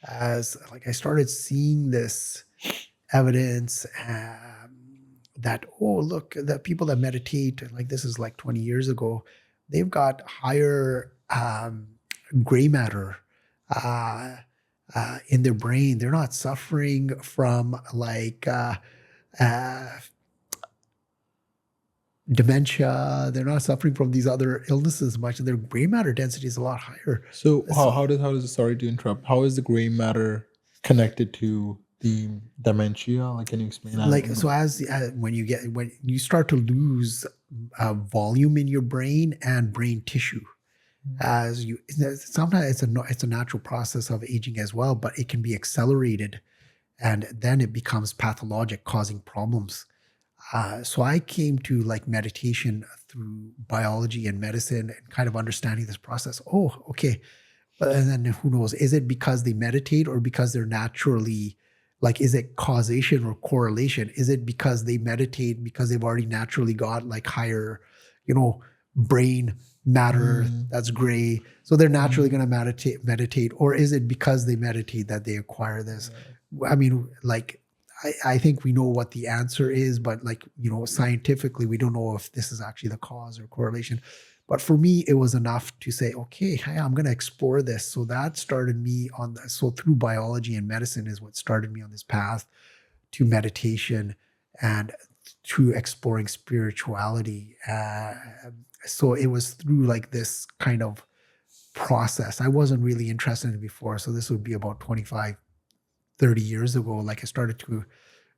As like I started seeing this evidence, that, oh, look, the people that meditate, like this is like 20 years ago, they've got higher gray matter uh, in their brain. They're not suffering from like uh, dementia. They're not suffering from these other illnesses much. Their gray matter density is a lot higher. So how does, sorry to interrupt, how is the gray matter connected to the dementia? Like, can you explain that? Like, so as when you start to lose volume in your brain and brain tissue, as you, sometimes it's a natural process of aging as well, but it can be accelerated, and then it becomes pathologic, causing problems. So I came to like meditation through biology and medicine and kind of understanding this process. Oh, okay. But and then who knows? Is it because they meditate or because they're naturally, like, is it causation or correlation? Is it because they meditate because they've already naturally got like higher, brain matter that's gray, so they're naturally going to meditate, or is it because they meditate that they acquire this? I mean, like, I think we know what the answer is, but like, scientifically, we don't know if this is actually the cause or correlation. But for me, it was enough to say, okay, hey, I'm going to explore this. So that started me on the, so through biology and medicine is what started me on this path to meditation and to exploring spirituality. So it was through like this kind of process. I wasn't really interested in it before. So this would be about 25, 30 years ago. Like I started to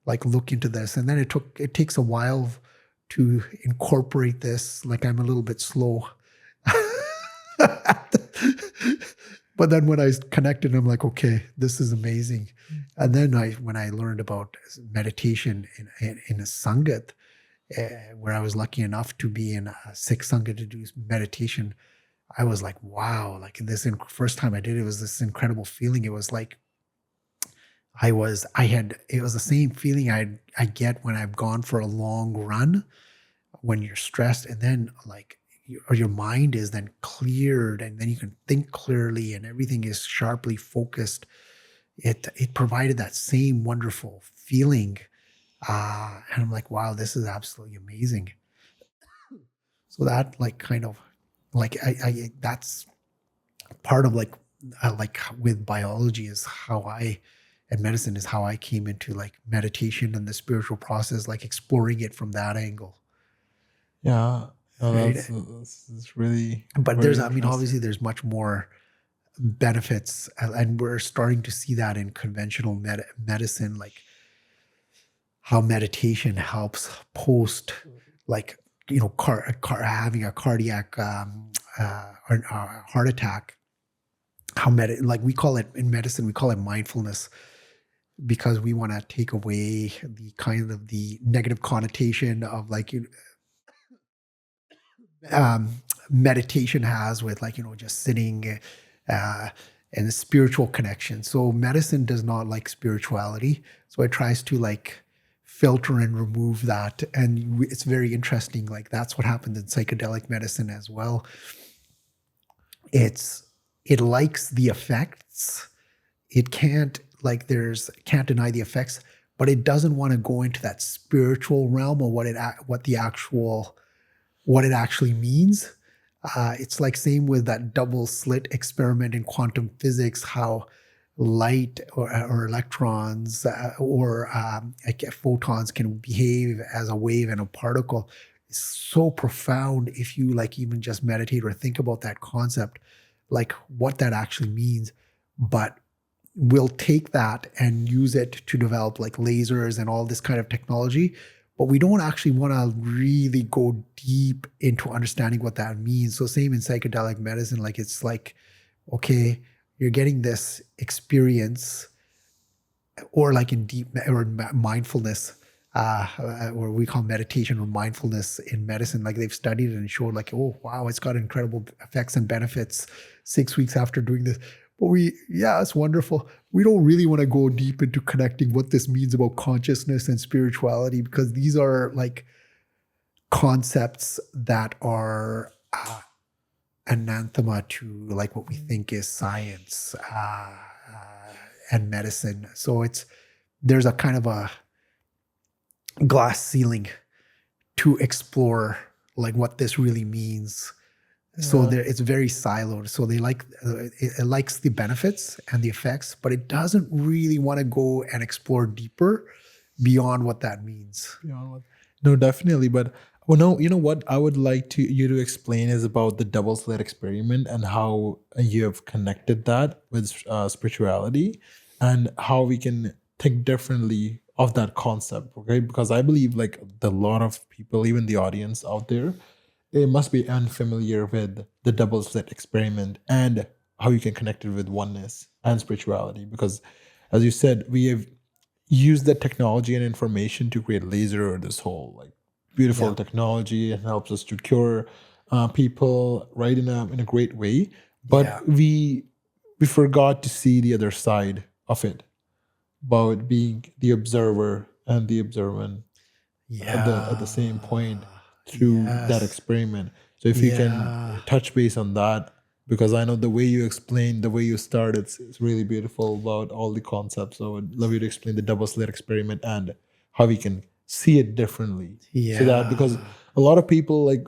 like look into this, and then it takes a while to incorporate this. Like I'm a little bit slow. But then when I connected, I'm like, okay, this is amazing. And then when I learned about meditation in a Sangat, where I was lucky enough to be in a Sikh Sangat to do meditation, I was like, wow, like this first time I did it was this incredible feeling. It was like, it was the same feeling I get when I've gone for a long run, when you're stressed, and then like your mind is then cleared, and then you can think clearly, and everything is sharply focused. It provided that same wonderful feeling, and I'm like, wow, this is absolutely amazing. So that like kind of like I that's part of like with biology is how and medicine is how I came into like meditation and the spiritual process, like exploring it from that angle. Yeah, Right. that's really. But very obviously interesting. there's much more benefits, and we're starting to see that in conventional medicine, like how meditation helps post, like, having a cardiac or heart attack. Like we call it in medicine, we call it mindfulness, because we want to take away the kind of the negative connotation of like um, meditation has with like just sitting, uh, and the spiritual connection. So medicine does not like spirituality, so it tries to like filter and remove that. And it's very interesting. Like that's what happened in psychedelic medicine as well. It likes the effects. It can't can't deny the effects, but it doesn't want to go into that spiritual realm or what it actually means. It's like same with that double slit experiment in quantum physics, how light or electrons or like photons can behave as a wave and a particle. It's so profound if you like even just meditate or think about that concept, like what that actually means. But we'll take that and use it to develop like lasers and all this kind of technology, but we don't actually want to really go deep into understanding what that means. So same in psychedelic medicine, like it's like, okay, you're getting this experience, or like in deep or mindfulness, or we call meditation or mindfulness in medicine. Like they've studied it and showed like, oh wow, it's got incredible effects and benefits 6 weeks after doing this. But it's wonderful. We don't really want to go deep into connecting what this means about consciousness and spirituality, because these are like concepts that are anathema to like what we think is science and medicine. So there's a kind of a glass ceiling to explore like what this really means. So it's very siloed. So they it likes the benefits and the effects, but it doesn't really want to go and explore deeper beyond what that means. No, definitely. But no, you know what I would like you to explain is about the double slit experiment and how you have connected that with spirituality and how we can think differently of that concept. Okay, because I believe like a lot of people, even the audience out there, it must be unfamiliar with the double slit experiment and how you can connect it with oneness and spirituality. Because, as you said, we have used the technology and information to create laser or this whole like beautiful technology. It helps us to cure people right in a great way. But we forgot to see the other side of it, about being the observer and the observant at the same point through that experiment. So if you can touch base on that, because I know the way you explain, the way you start, it's really beautiful about all the concepts. So I would love you to explain the double slit experiment and how we can see it differently. So that, because a lot of people like,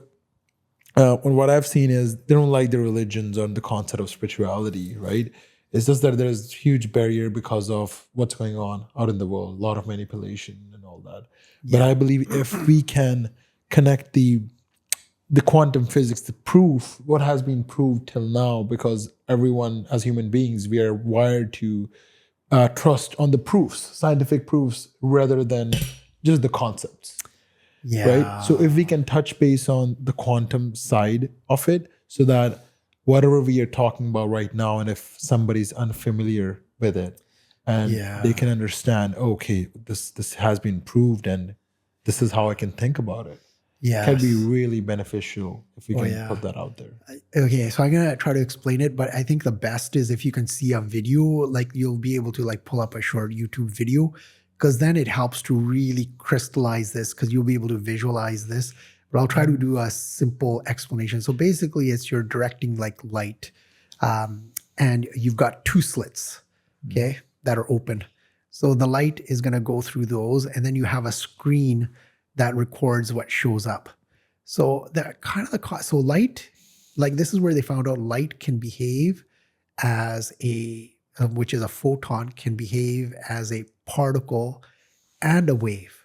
what I've seen is they don't like the religions or the concept of spirituality, right? It's just that there's huge barrier because of what's going on out in the world, a lot of manipulation and all that. But I believe if we can connect the quantum physics, the proof, what has been proved till now, because everyone as human beings, we are wired to trust on the proofs, scientific proofs, rather than just the concepts. Right? So if we can touch base on the quantum side of it, so that whatever we are talking about right now, and if somebody's unfamiliar with it, and they can understand, okay, this has been proved, and this is how I can think about it. Can be really beneficial if we can put that out there. Okay, so I'm gonna try to explain it, but I think the best is if you can see a video, like you'll be able to like pull up a short YouTube video, because then it helps to really crystallize this, because you'll be able to visualize this. But I'll try to do a simple explanation. So basically, it's you're directing like light, and you've got two slits, okay, that are open. So the light is going to go through those, and then you have a screen that records what shows up. So that kind of so light, like this is where they found out light can behave as which is a photon, can behave as a particle and a wave,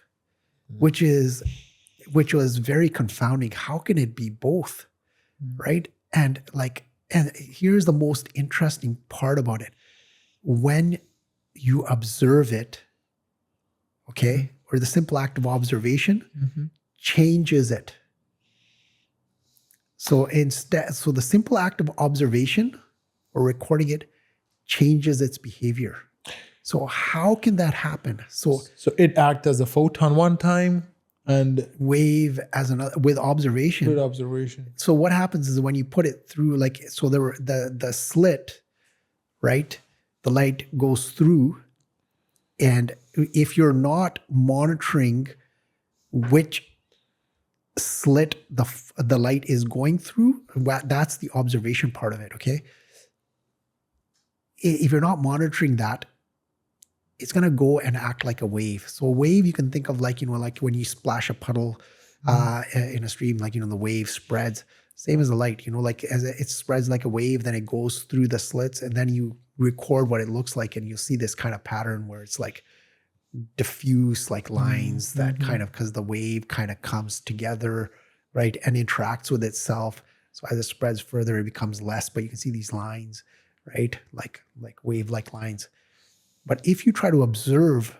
which was very confounding. How can it be both, right? And here's the most interesting part about it. When you observe it, okay, or the simple act of observation changes it. So the simple act of observation or recording it changes its behavior. So how can that happen? So it acts as a photon one time and wave as another with observation. With observation. So what happens is when you put it through, the slit, right? The light goes through, and if you're not monitoring which slit the light is going through, that's the observation part of it, okay? If you're not monitoring that, it's going to go and act like a wave. So a wave, you can think of like when you splash a puddle in a stream, the wave spreads. Same as the light, as it spreads like a wave, then it goes through the slits, and then you record what it looks like, and you'll see this kind of pattern where it's like diffuse like lines that kind of, because the wave kind of comes together, right, and interacts with itself. So as it spreads further, it becomes less, but you can see these lines, right, like wave-like lines. But if you try to observe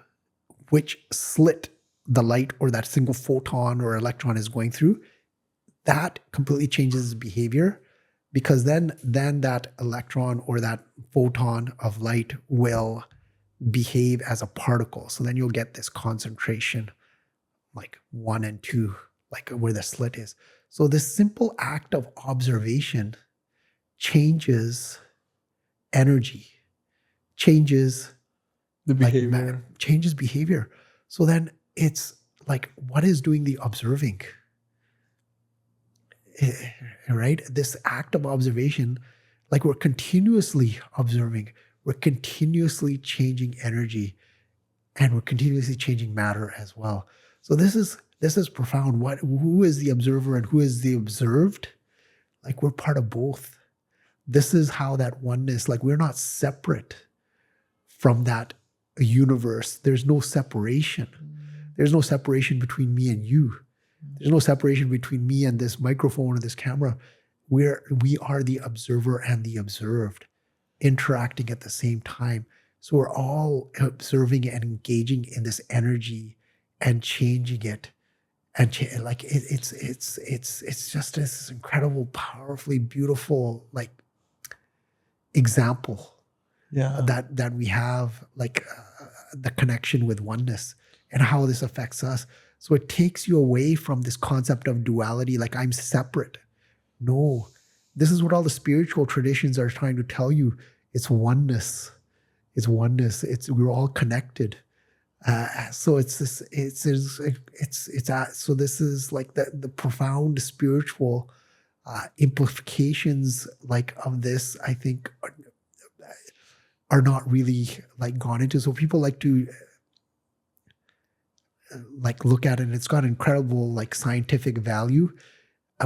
which slit the light or that single photon or electron is going through, that completely changes its behavior, because then that electron or that photon of light will behave as a particle. So then you'll get this concentration, like 1 and 2, like where the slit is. So this simple act of observation changes energy changes The like behavior. changes behavior. So then it's like, what is doing the observing? Right? This act of observation, like we're continuously observing, we're continuously changing energy, and we're continuously changing matter as well. So this is profound. Who is the observer and who is the observed? Like we're part of both. This is how that oneness, like we're not separate from that universe. There's no separation. There's no separation between me and you. There's no separation between me and this microphone or this camera. We are the observer and the observed interacting at the same time. So we're all observing and engaging in this energy and changing it. And like it's just this incredible, powerfully beautiful like example that we have, like the connection with oneness and how this affects us. So it takes you away from this concept of duality, like I'm separate. No, this is what all the spiritual traditions are trying to tell you. It's oneness. It's oneness. We're all connected. So it's this. So this is like the profound spiritual implications like of this. I think are not really like gone into. So people like to like look at it, and it's got incredible like scientific value,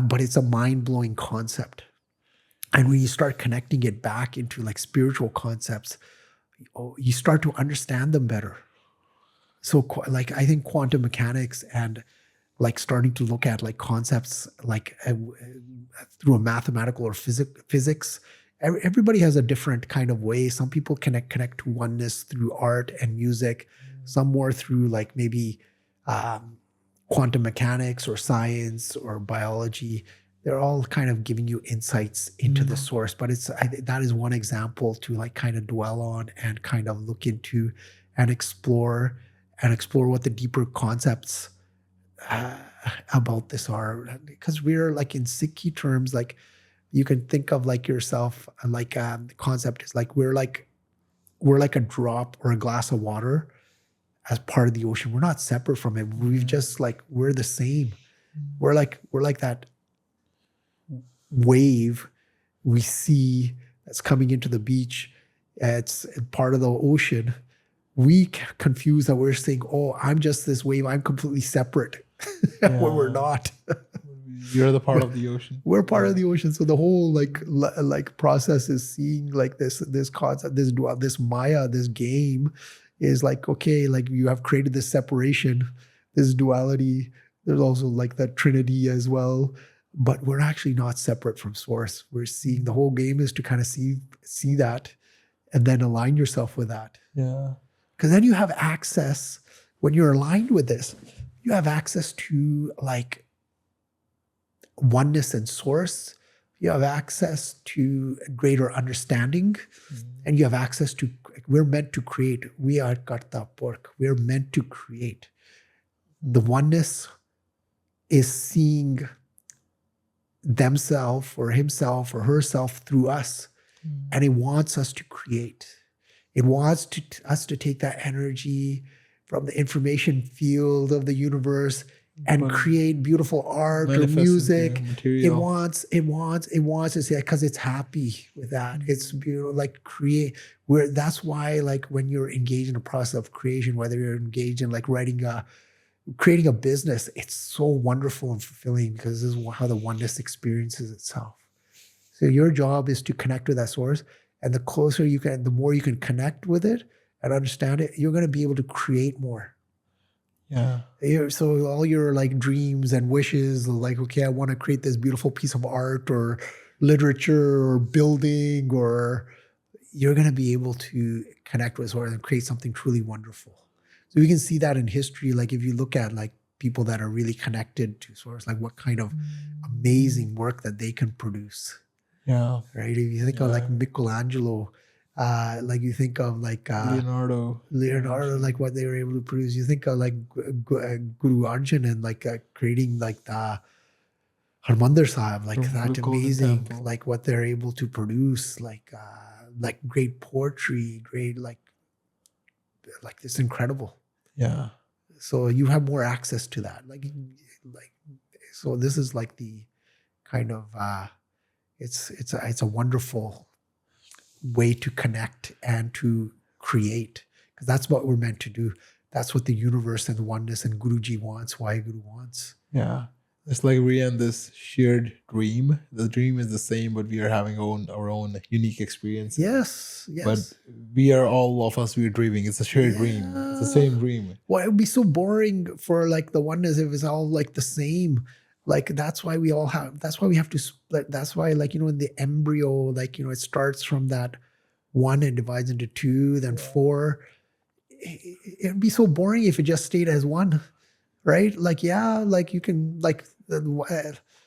but it's a mind-blowing concept. And when you start connecting it back into like spiritual concepts, you start to understand them better. So like I think quantum mechanics and like starting to look at like concepts like through a mathematical or physics, everybody has a different kind of way. Some people connect to oneness through art and music, some more through like maybe quantum mechanics or science or biology. They're all kind of giving you insights into the source, but that is one example to like kind of dwell on and kind of look into and explore what the deeper concepts about this are. Because we're like in Sikhi terms, like you can think of like yourself, like the concept is like we're like a drop or a glass of water as part of the ocean. We're not separate from it. We've just like, we're the same. We're like that wave we see that's coming into the beach. It's part of the ocean. We confuse that we're saying, oh, I'm just this wave. I'm completely separate. When we're not. You're the part of the ocean. We're part of the ocean. So the whole like process is seeing like this concept, this Maya, this game is like, okay, like you have created this separation, this duality. There's also like that Trinity as well. But we're actually not separate from source. We're seeing the whole game is to kind of see that and then align yourself with that. Yeah. Because then you have access, when you're aligned with this, you have access to like oneness and source. You have access to greater understanding, and you have access to, we're meant to create. We are Karta Pork. We're meant to create. The oneness is seeing themselves or himself or herself through us, and it wants us to create. It wants us to take that energy from the information field of the universe and create beautiful art or music. It wants to say, because it's happy with that. It's beautiful, like create. That's why, like when you're engaged in a process of creation, whether you're engaged in like creating a business, it's so wonderful and fulfilling because this is how the oneness experiences itself. So your job is to connect with that source, and the closer you can, the more you can connect with it and understand it, you're going to be able to create more. Yeah. So all your like dreams and wishes, like, okay, I want to create this beautiful piece of art or literature or building, or you're going to be able to connect with source and create something truly wonderful. So we can see that in history. Like if you look at like people that are really connected to source, like what kind of amazing work that they can produce. Yeah. Right. If you think of like Michelangelo, like you think of like Leonardo, like what they were able to produce. You think of like Guru Arjan and like creating like the Harmandir Sahib, like that amazing, like what they're able to produce, like like great poetry, great like it's incredible. Yeah. So you have more access to that. Like so this is like the kind of it's a wonderful way to connect and to create, because that's what we're meant to do. That's what the universe and oneness and Guruji wants, Waheguru wants. Yeah. It's like we're in this shared dream. The dream is the same, but we are having our own unique experiences. Yes, But yes. we are all of us, we're dreaming. It's a shared dream. It's the same dream. Well, it would be so boring for like the oneness if it's all like the same. Like that's why we have to split. That's why, like, in the embryo, like, it starts from that one and divides into two, then four. It'd be so boring if it just stayed as one, right? Like, yeah, like you can like it's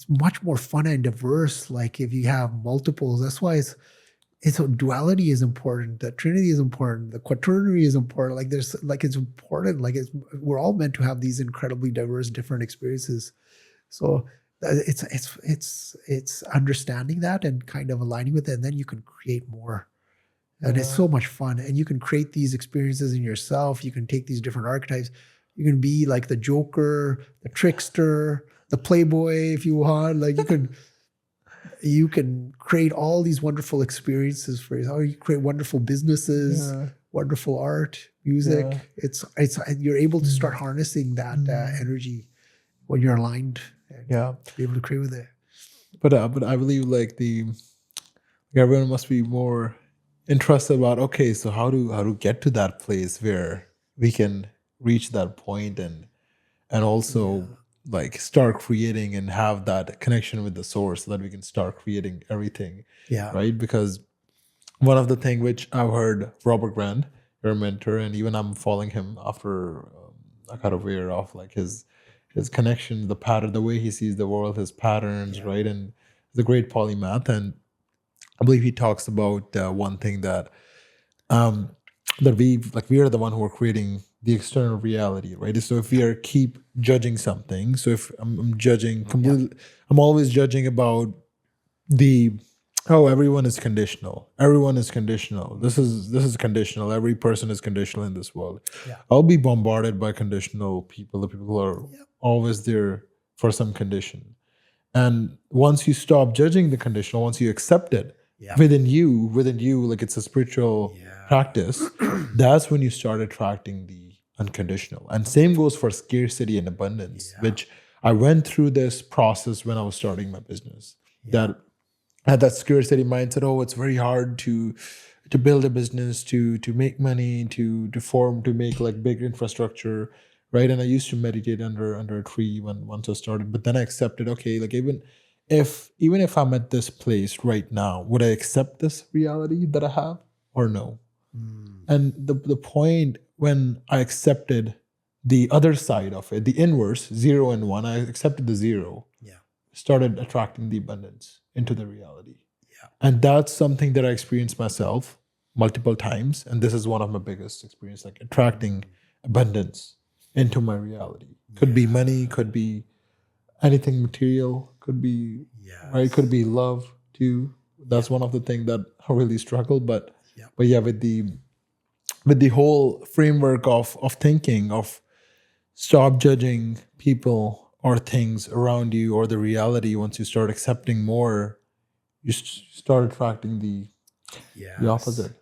much more fun and diverse. Like if you have multiples, that's why it's duality is important. The Trinity is important. The quaternary is important. Like there's like it's important. Like we're all meant to have these incredibly diverse, different experiences. So it's understanding that and kind of aligning with it, and then you can create more. And it's so much fun. And you can create these experiences in yourself. You can take these different archetypes. You can be like the Joker, the trickster, the playboy, if you want. Like you can create all these wonderful experiences for yourself. You create wonderful businesses, wonderful art, music. Yeah. It's you're able to start harnessing that energy when you're aligned. And be able to create with it. But I believe like everyone must be more interested about, okay, so how to get to that place where we can reach that point and also like start creating and have that connection with the source so that we can start creating everything. Yeah. Right. Because one of the things which I've heard Robert Grant, your mentor, and even I'm following him after I got aware of like his connection, the pattern, the way he sees the world, his patterns, right? And he's a great polymath. And I believe he talks about one thing that that we are the one who are creating the external reality, right? So if we are keep judging something, so if I'm judging completely, I'm always judging about everyone is conditional. Everyone is conditional. This is conditional. Every person is conditional in this world. Yeah. I'll be bombarded by conditional people, the people who are always there for some condition. And once you stop judging the conditional, once you accept it within you, like it's a spiritual practice, that's when you start attracting the unconditional. And same goes for scarcity and abundance, which I went through this process when I was starting my business. That had that scarcity mindset. Oh, it's very hard to build a business, to make money, to make like big infrastructure, right? And I used to meditate under a tree once I started. But then I accepted, okay, like even if I'm at this place right now, would I accept this reality that I have or no? And the point when I accepted the other side of it, the inverse, 0 and 1, I accepted the 0. Started attracting the abundance into the reality. And that's something that I experienced myself multiple times. And this is one of my biggest experiences, like attracting abundance into my reality. Could be money, could be anything material, could be right, could be love too. That's one of the things that I really struggled. But with the whole framework of thinking, of stop judging people or things around you or the reality, once you start accepting more, you start attracting the opposite.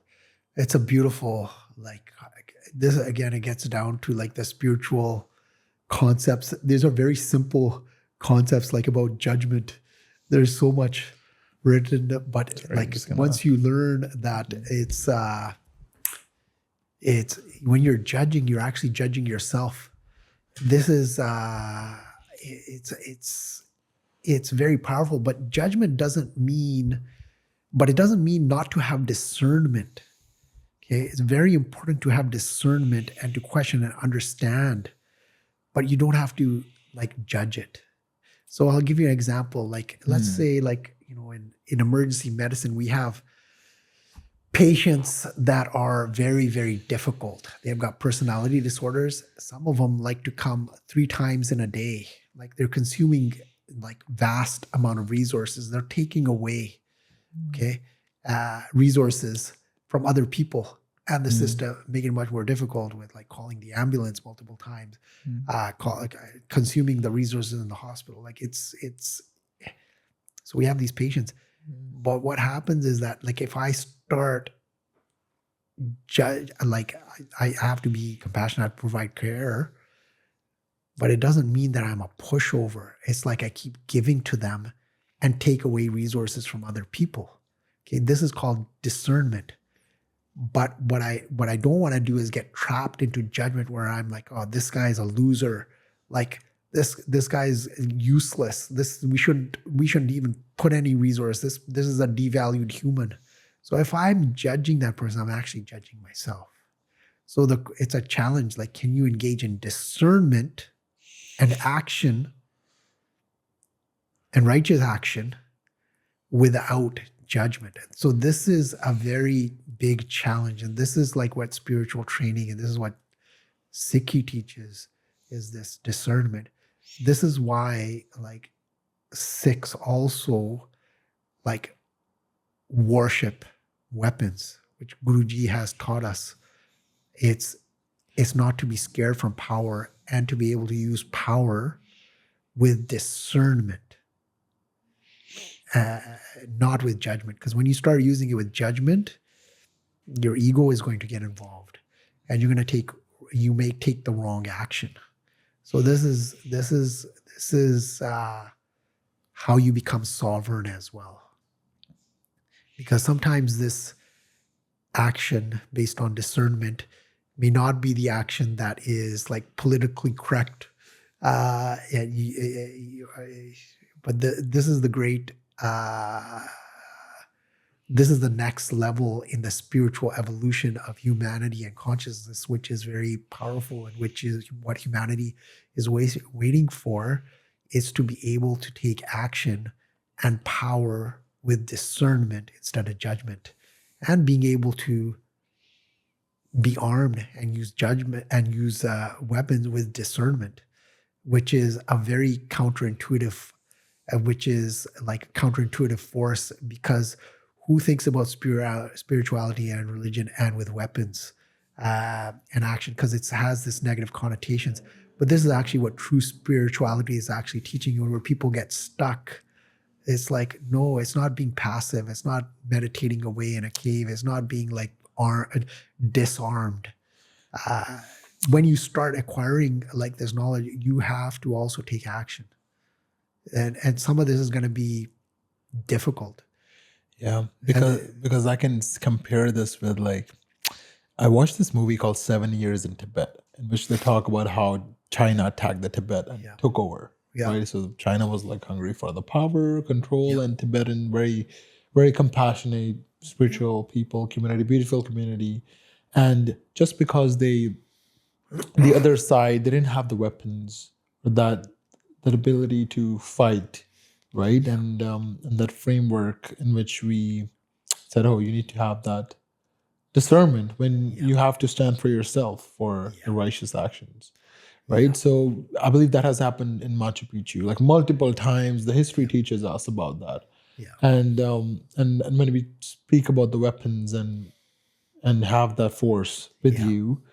It's a beautiful, like, this again, it gets down to like the spiritual concepts. These are very simple concepts, like about judgment. There's so much written, but like once you learn that it's when you're judging, you're actually judging yourself. This is it's very powerful, but judgment doesn't mean not to have discernment. Okay, it's very important to have discernment and to question and understand, but you don't have to like judge it. So I'll give you an example. Like, let's say, like, in emergency medicine, we have patients that are very, very difficult. They've got personality disorders. Some of them like to come 3 times in a day. Like they're consuming like vast amount of resources. They're taking away okay, resources from other people and the system, making it much more difficult with like calling the ambulance multiple times, consuming the resources in the hospital. Like it's so we have these patients, but what happens is that like if I start judge, like I have to be compassionate, provide care, but it doesn't mean that I'm a pushover. It's like I keep giving to them and take away resources from other people. Okay, this is called discernment. But what I don't want to do is get trapped into judgment where I'm like, oh, this guy's a loser. Like this guy's useless. We shouldn't even put any resource. This is a devalued human. So if I'm judging that person, I'm actually judging myself. So it's a challenge. Like, can you engage in discernment and action and righteous action without judgment? So this is a very big challenge. And this is like what spiritual training, and this is what Sikhi teaches, is this discernment. This is why like Sikhs also like worship weapons, which Guruji has taught us. It's not to be scared from power and to be able to use power with discernment, not with judgment. Because when you start using it with judgment, your ego is going to get involved, and you may take the wrong action. So this is how you become sovereign as well. Because sometimes this action based on discernment may not be the action that is like politically correct. But this is the great, this is the next level in the spiritual evolution of humanity and consciousness, which is very powerful, and which is what humanity is waiting for, is to be able to take action and power with discernment instead of judgment, and being able to be armed and use judgment and use weapons with discernment, which is a very counterintuitive, force, because who thinks about spirituality and religion and with weapons and action? Because it has this negative connotations. But this is actually what true spirituality is actually teaching you, where people get stuck. It's like, no, it's not being passive. It's not meditating away in a cave. It's not being like disarmed. When you start acquiring like this knowledge, you have to also take action. And some of this is going to be difficult. Yeah, because I can compare this with like, I watched this movie called 7 Years in Tibet, in which they talk about how China attacked the Tibet and took over. Yeah. Right, so China was like hungry for the power, control, and Tibetan, very, very compassionate, spiritual people, community, beautiful community, and just because the other side, they didn't have the weapons or that ability to fight, right, and that framework in which we said, oh, you need to have that discernment when you have to stand for yourself for the righteous actions. Right. Yeah. So I believe that has happened in Machu Picchu like multiple times. The history teaches us about that. Yeah. And when we speak about the weapons and have that force with you,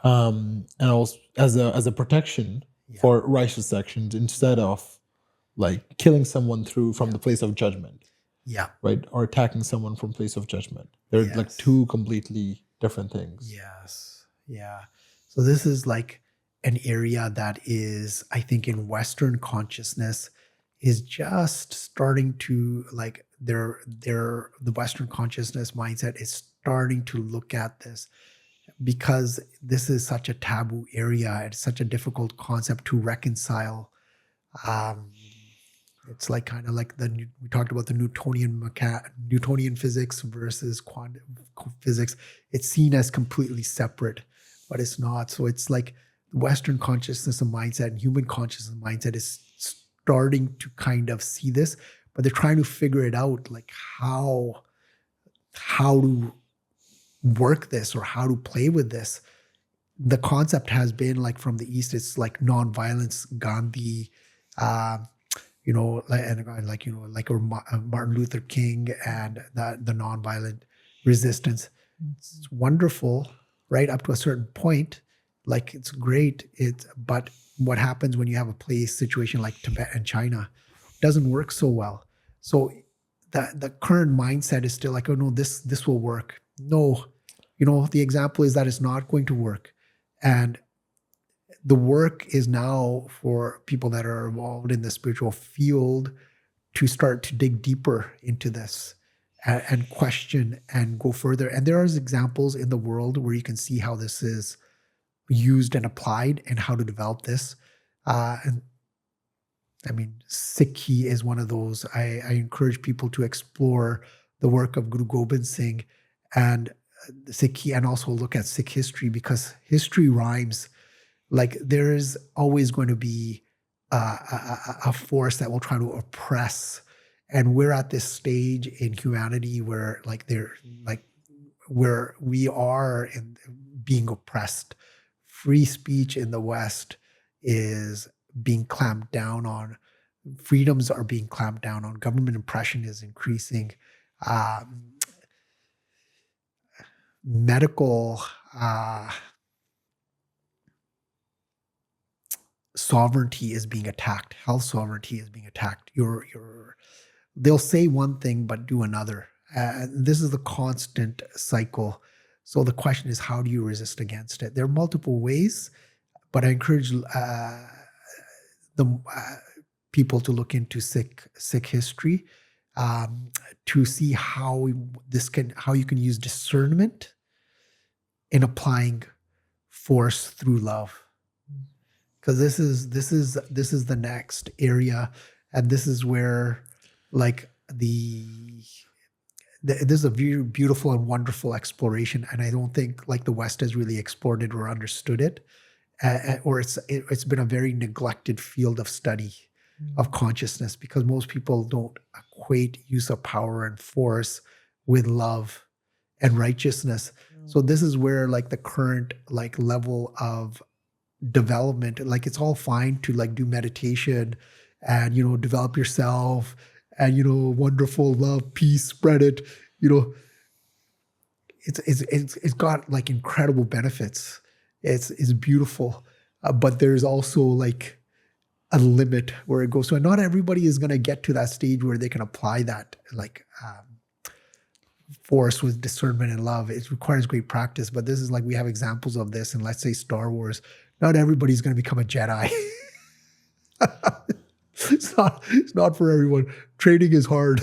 and also as a protection for righteous actions instead of like killing someone from the place of judgment. Yeah. Right. Or attacking someone from place of judgment. They're like two completely different things. Yes. Yeah. So this is like an area that is, I think, in Western consciousness is just starting to like the Western consciousness mindset is starting to look at this, because this is such a taboo area. It's such a difficult concept to reconcile. It's like kind of like we talked about the Newtonian physics versus quantum physics. It's seen as completely separate, but it's not. So it's like Western consciousness and mindset and human consciousness and mindset is starting to kind of see this, but they're trying to figure it out, like how to work this or how to play with this. The concept has been like from the East, it's like nonviolence, Gandhi, Martin Luther King and the nonviolent resistance. It's wonderful, right, up to a certain point. Like, it's great. But what happens when you have a situation like Tibet and China? It doesn't work so well. So the current mindset is still like, oh no, this will work. No, the example is that it's not going to work. And the work is now for people that are involved in the spiritual field to start to dig deeper into this and question and go further. And there are examples in the world where you can see how this is used and applied and how to develop this. And I mean, Sikhi is one of those. I encourage people to explore the work of Guru Gobind Singh and Sikhi, and also look at Sikh history, because history rhymes. Like, there is always going to be a force that will try to oppress, and we're at this stage in humanity where where we are being oppressed. Free speech in the West is being clamped down on. Freedoms are being clamped down on. Government oppression is increasing. Medical sovereignty is being attacked. Health sovereignty is being attacked. They'll say one thing but do another. This is the constant cycle. So the question is, how do you resist against it? There are multiple ways, but I encourage people to look into Sikh history to see how you can use discernment in applying force through love. Because this is the next area, and this is where this is a very beautiful and wonderful exploration, and I don't think the West has really explored it or understood it, or it's been a very neglected field of study of consciousness, because most people don't equate use of power and force with love and righteousness. So this is where the current level of development, it's all fine to do meditation and develop yourself and wonderful love, peace, spread it. It's got incredible benefits. It's beautiful, but there's also a limit where it goes. So not everybody is going to get to that stage where they can apply that force with discernment and love. It requires great practice, but this is we have examples of this in, let's say, Star Wars. Not everybody's going to become a Jedi. It's not for everyone. Training is hard.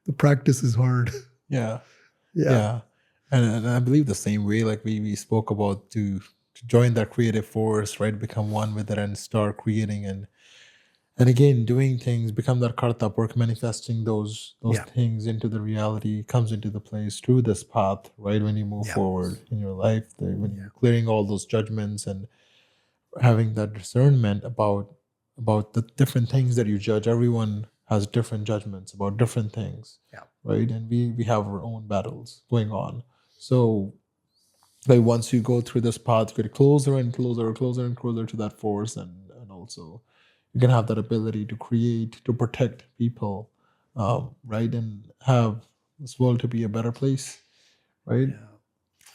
The practice is hard. Yeah. And I believe the same way, we spoke about to join that creative force, right? Become one with it and start creating and again, doing things, become that karta work, manifesting those things into the reality, comes into the place through this path, right? When you move forward in your life, when you're clearing all those judgments and having that discernment about the different things that you judge. Everyone has different judgments about different things, right? And we have our own battles going on. So once you go through this path, you get closer and closer to that force, and also you can have that ability to create, to protect people, right? And have this world to be a better place, right?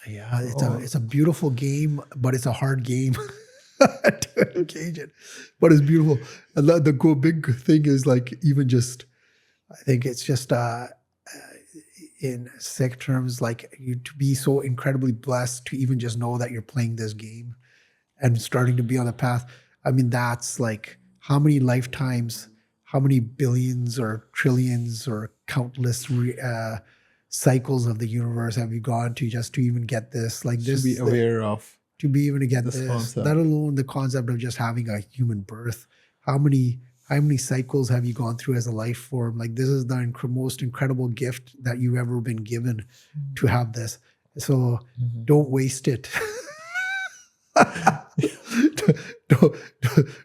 Yeah. It's a beautiful game, but it's a hard game to engage in. But it's beautiful. And the big thing is even just, I think it's just in Sikh terms, you to be so incredibly blessed to even just know that you're playing this game and starting to be on the path. I mean, that's how many lifetimes, how many billions or trillions or countless cycles of the universe have you gone to just to even get this? To be aware of. To be able to get this, concept. let alone the concept of just having a human birth. How many cycles have you gone through as a life form? This is the most incredible gift that you've ever been given to have this. So don't waste it.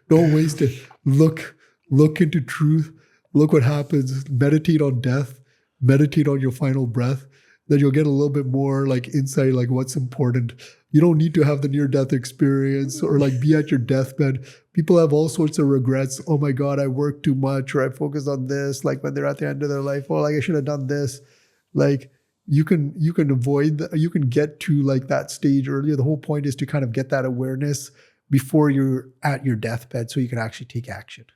don't waste it. Look into truth. Look what happens. Meditate on death. Meditate on your final breath. then you'll get a little bit more like insight, like what's important. You don't need to have the near-death experience or like be at your deathbed. People have all sorts of regrets. Oh my God, I worked too much, or I focused on this. Like when they're at the end of their life, oh, like I should have done this. Like you can avoid that. You can get to like that stage earlier. The whole point is to kind of get that awareness before you're at your deathbed, so you can actually take action.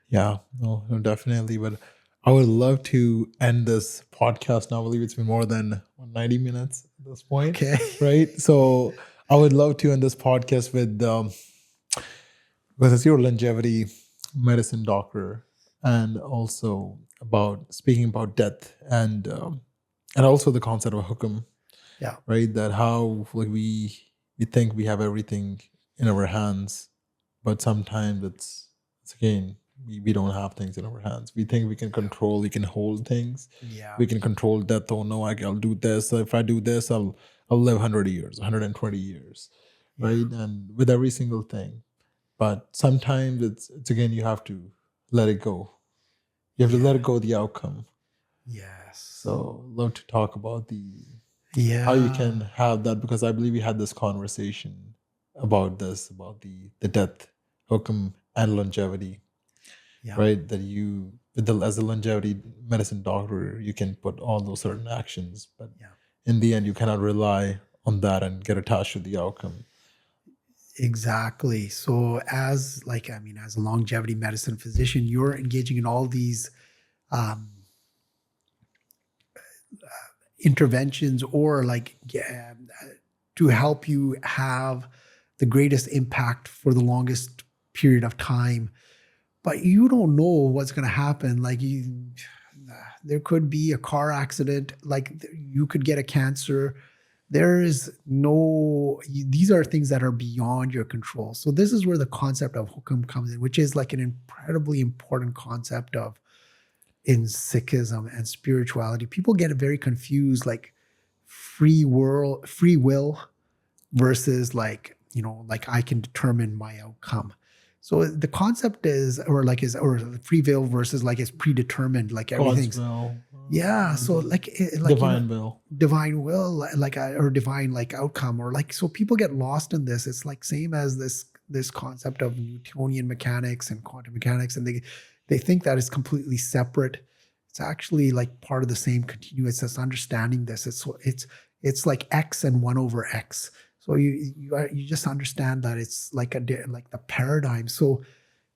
Yeah, no, definitely. But I would love to end this podcast now. I believe it's been more than 90 minutes at this point. Okay. Right. So I would love to end this podcast with because you're a longevity medicine doctor, and also about speaking about death and also the concept of hukum. Yeah. Right. That how like we think we have everything in our hands, but sometimes it's again, we don't have things in our hands. We think we can control, we can hold things. Yeah. We can control death. Oh no, I'll do this. If I do this, I'll live 100 years, 120 years, right? And with every single thing. But sometimes it's again, you have to let it go. You have to let it go, the outcome. Yes. So love to talk about Yeah. how you can have that, because I believe we had this conversation about this, about the death, hukum, and longevity. Yeah. Right? That you, as a longevity medicine doctor, you can put all those certain actions, but in the end, you cannot rely on that and get attached to the outcome. Exactly. So as a longevity medicine physician, you're engaging in all these interventions or to help you have the greatest impact for the longest period of time. But you don't know what's going to happen. Like there could be a car accident, like you could get a cancer. These are things that are beyond your control. So this is where the concept of hukum comes in, which is like an incredibly important concept in Sikhism and spirituality. People get very confused, like free will versus like I can determine my outcome. So the concept is free will versus like it's predetermined, like everything's will. Yeah. So divine will, or divine like outcome, or like, so people get lost in this. It's like same as this concept of Newtonian mechanics and quantum mechanics, and they think that it's completely separate. It's actually like part of the same continuum. It's just understanding this. It's like X and 1 over X. So you just understand that it's like the paradigm. So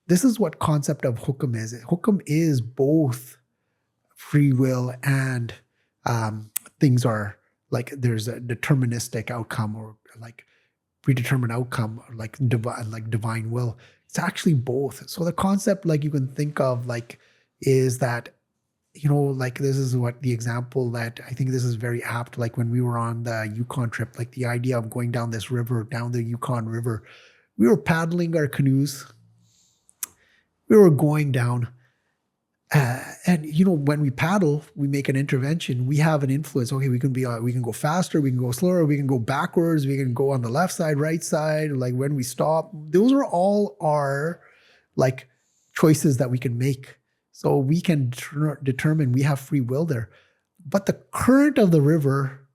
this is what concept of hukum is. Hukum is both free will and things are like there's a deterministic outcome or like predetermined outcome, or like divine will. It's actually both. So the concept like you can think of like is that, like this is what the example that I think this is very apt. Like when we were on the Yukon trip, like the idea of going down this river, down the Yukon River, we were paddling our canoes. We were going down. And when we paddle, we make an intervention. We have an influence. Okay, we can go faster, we can go slower, we can go backwards, we can go on the left side, right side. Like when we stop, those are all our like choices that we can make. So we can determine, we have free will there. But the current of the river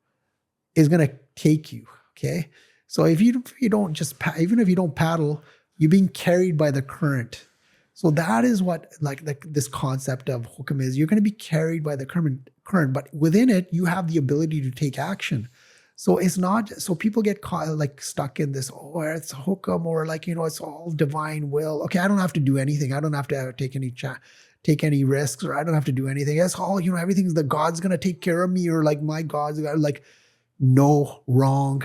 is going to take you. Okay, so if you don't even if you don't paddle, you're being carried by the current. So that is what like this concept of hukum is. You're going to be carried by the current, but within it, you have the ability to take action. So it's not, so people get caught like stuck in this, it's hukum, or like, it's all divine will. Okay, I don't have to do anything. I don't have to take any risks, or I don't have to do anything. It's all, everything's the God's going to take care of me, or like my God's like, no, wrong.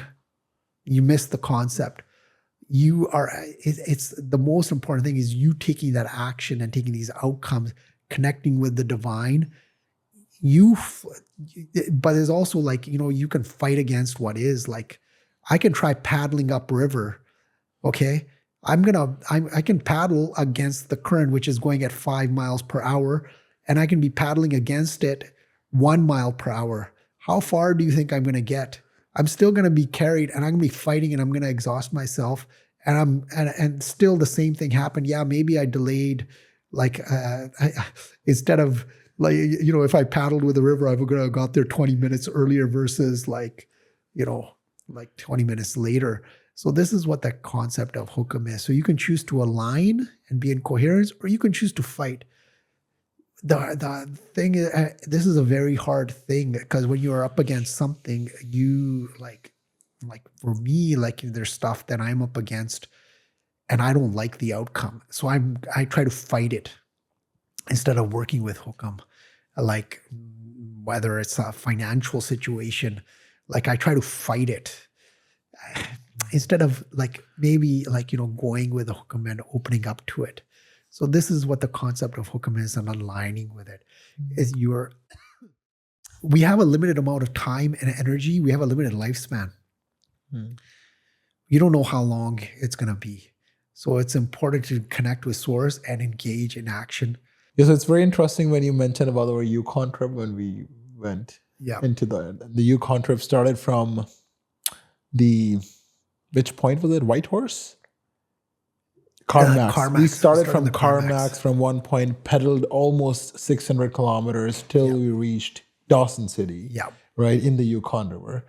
You missed the concept. It's the most important thing is you taking that action and taking these outcomes, connecting with the divine. But there's also like, you can fight against what is. Like, I can try paddling upriver. Okay. I can paddle against the current, which is going at 5 miles per hour, and I can be paddling against it 1 mile per hour. How far do you think I'm going to get? I'm still going to be carried, and I'm going to be fighting, and I'm going to exhaust myself. And still the same thing happened. Yeah, maybe I delayed, like instead of Like, if I paddled with the river, I would have got there 20 minutes earlier versus like 20 minutes later. So this is what the concept of hukum is. So you can choose to align and be in coherence, or you can choose to fight. The thing is, this is a very hard thing, because when you are up against something, you like for me, like there's stuff that I'm up against and I don't like the outcome. So I try to fight it instead of working with hukum. Like whether it's a financial situation, like I try to fight it instead of like maybe like, going with the hukum and opening up to it. So this is what the concept of hukum is, and aligning with it is we have a limited amount of time and energy. We have a limited lifespan. You don't know how long it's going to be. So it's important to connect with source and engage in action. Yes, it's very interesting when you mentioned about our Yukon trip when we went into the Yukon trip started from which point was it? Whitehorse? Carmax. We started from Carmax from one point, pedaled almost 600 kilometers till we reached Dawson City, right, in the Yukon River.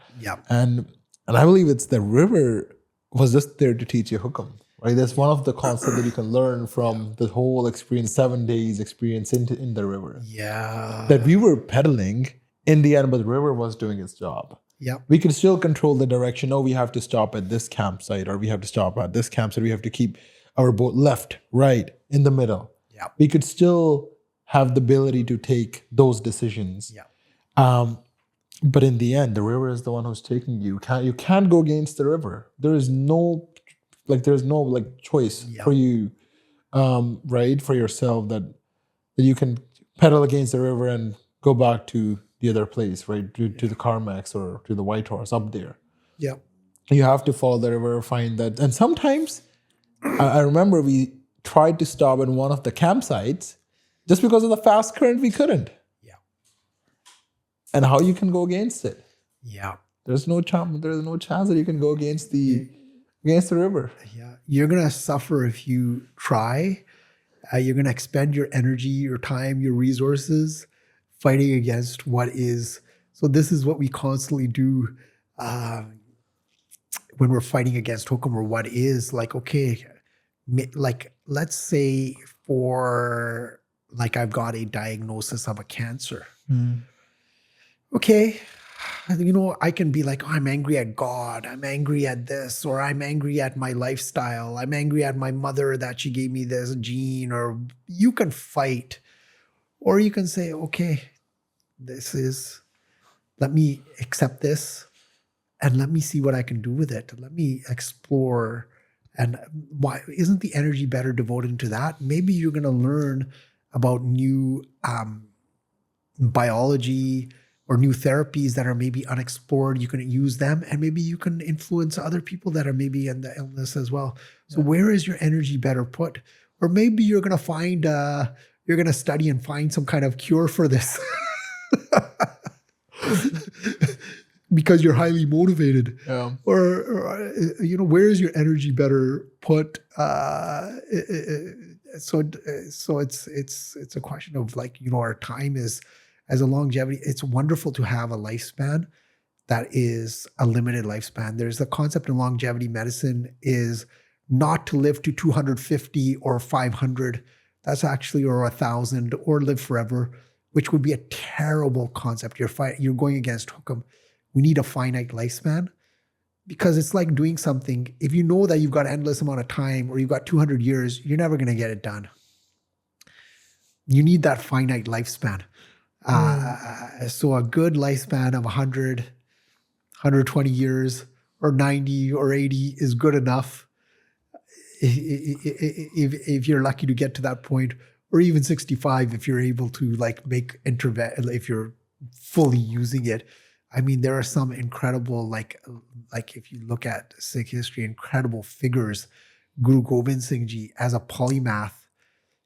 And I believe it's the river was just there to teach you hukum. Right, that's one of the concepts that you can learn from the whole experience, 7 days experience in the river. That we were pedaling in the end, but the river was doing its job. We could still control the direction. Oh, we have to stop at this campsite, or we have to stop at this campsite. We have to keep our boat left, right, in the middle. We could still have the ability to take those decisions. But in the end, the river is the one who's taking you. You can't go against the river. There's no choice for you, right, for yourself that you can pedal against the river and go back to the other place, right, to the Carmax or to the Whitehorse up there. You have to follow the river, find that. And sometimes, I remember we tried to stop at one of the campsites just because of the fast current, we couldn't. And how you can go against it? There's no chance that you can go against the river. You're gonna suffer if you try. You're gonna expend your energy, your time, your resources fighting against what is. So this is what we constantly do when we're fighting against hukum, or what is. Like, okay, like let's say for like I've got a diagnosis of a cancer. Okay, I can be like, oh, I'm angry at God. I'm angry at this, or I'm angry at my lifestyle. I'm angry at my mother that she gave me this gene, or you can fight. Or you can say, okay, let me accept this and let me see what I can do with it. Let me explore. And why isn't the energy better devoted to that? Maybe you're going to learn about new biology or new therapies that are maybe unexplored. You can use them, and maybe you can influence other people that are maybe in the illness as well. So where is your energy better put? Or maybe you're going to find, you're going to study and find some kind of cure for this because you're highly motivated. Or where is your energy better put? So it's a question of like, our time is, as a longevity, it's wonderful to have a lifespan that is a limited lifespan. There's the concept in longevity medicine is not to live to 250 or 500. That's actually, or 1,000, or live forever, which would be a terrible concept. You're going against hukum. We need a finite lifespan, because it's like doing something. If you know that you've got endless amount of time, or you've got 200 years, you're never going to get it done. You need that finite lifespan. So a good lifespan of 100, 120 years, or 90 or 80 is good enough. If you're lucky to get to that point, or even 65, if you're able to like if you're fully using it. I mean, there are some incredible, like if you look at Sikh history, incredible figures. Guru Gobind Singh Ji, as a polymath,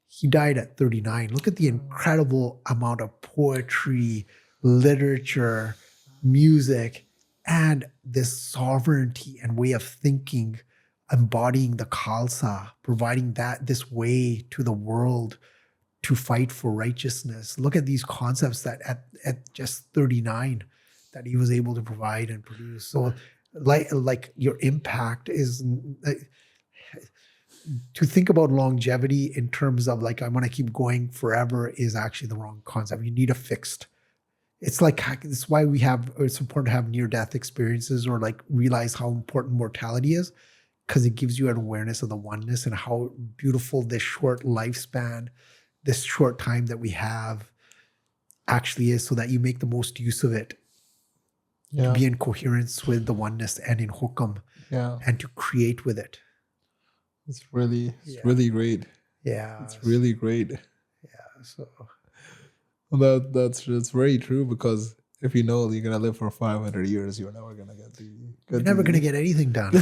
he died at 39. Look at the incredible amount of poetry, literature, music, and this sovereignty and way of thinking, embodying the Khalsa, providing this way to the world to fight for righteousness. Look at these concepts that at just 39 that he was able to provide and produce. So like your impact is to think about longevity in terms of like, I'm going to keep going forever is actually the wrong concept. You need a fixed. It's like, it's why it's important to have near-death experiences or like realize how important mortality is, because it gives you an awareness of the oneness and how beautiful this short lifespan, this short time that we have actually is, so that you make the most use of it to be in coherence with the oneness and in hukam and to create with it. It's really great. Yeah. It's really great. Yeah. So that's very true, because if you know you're gonna live for 500 years, you're never gonna get you're never gonna get anything done.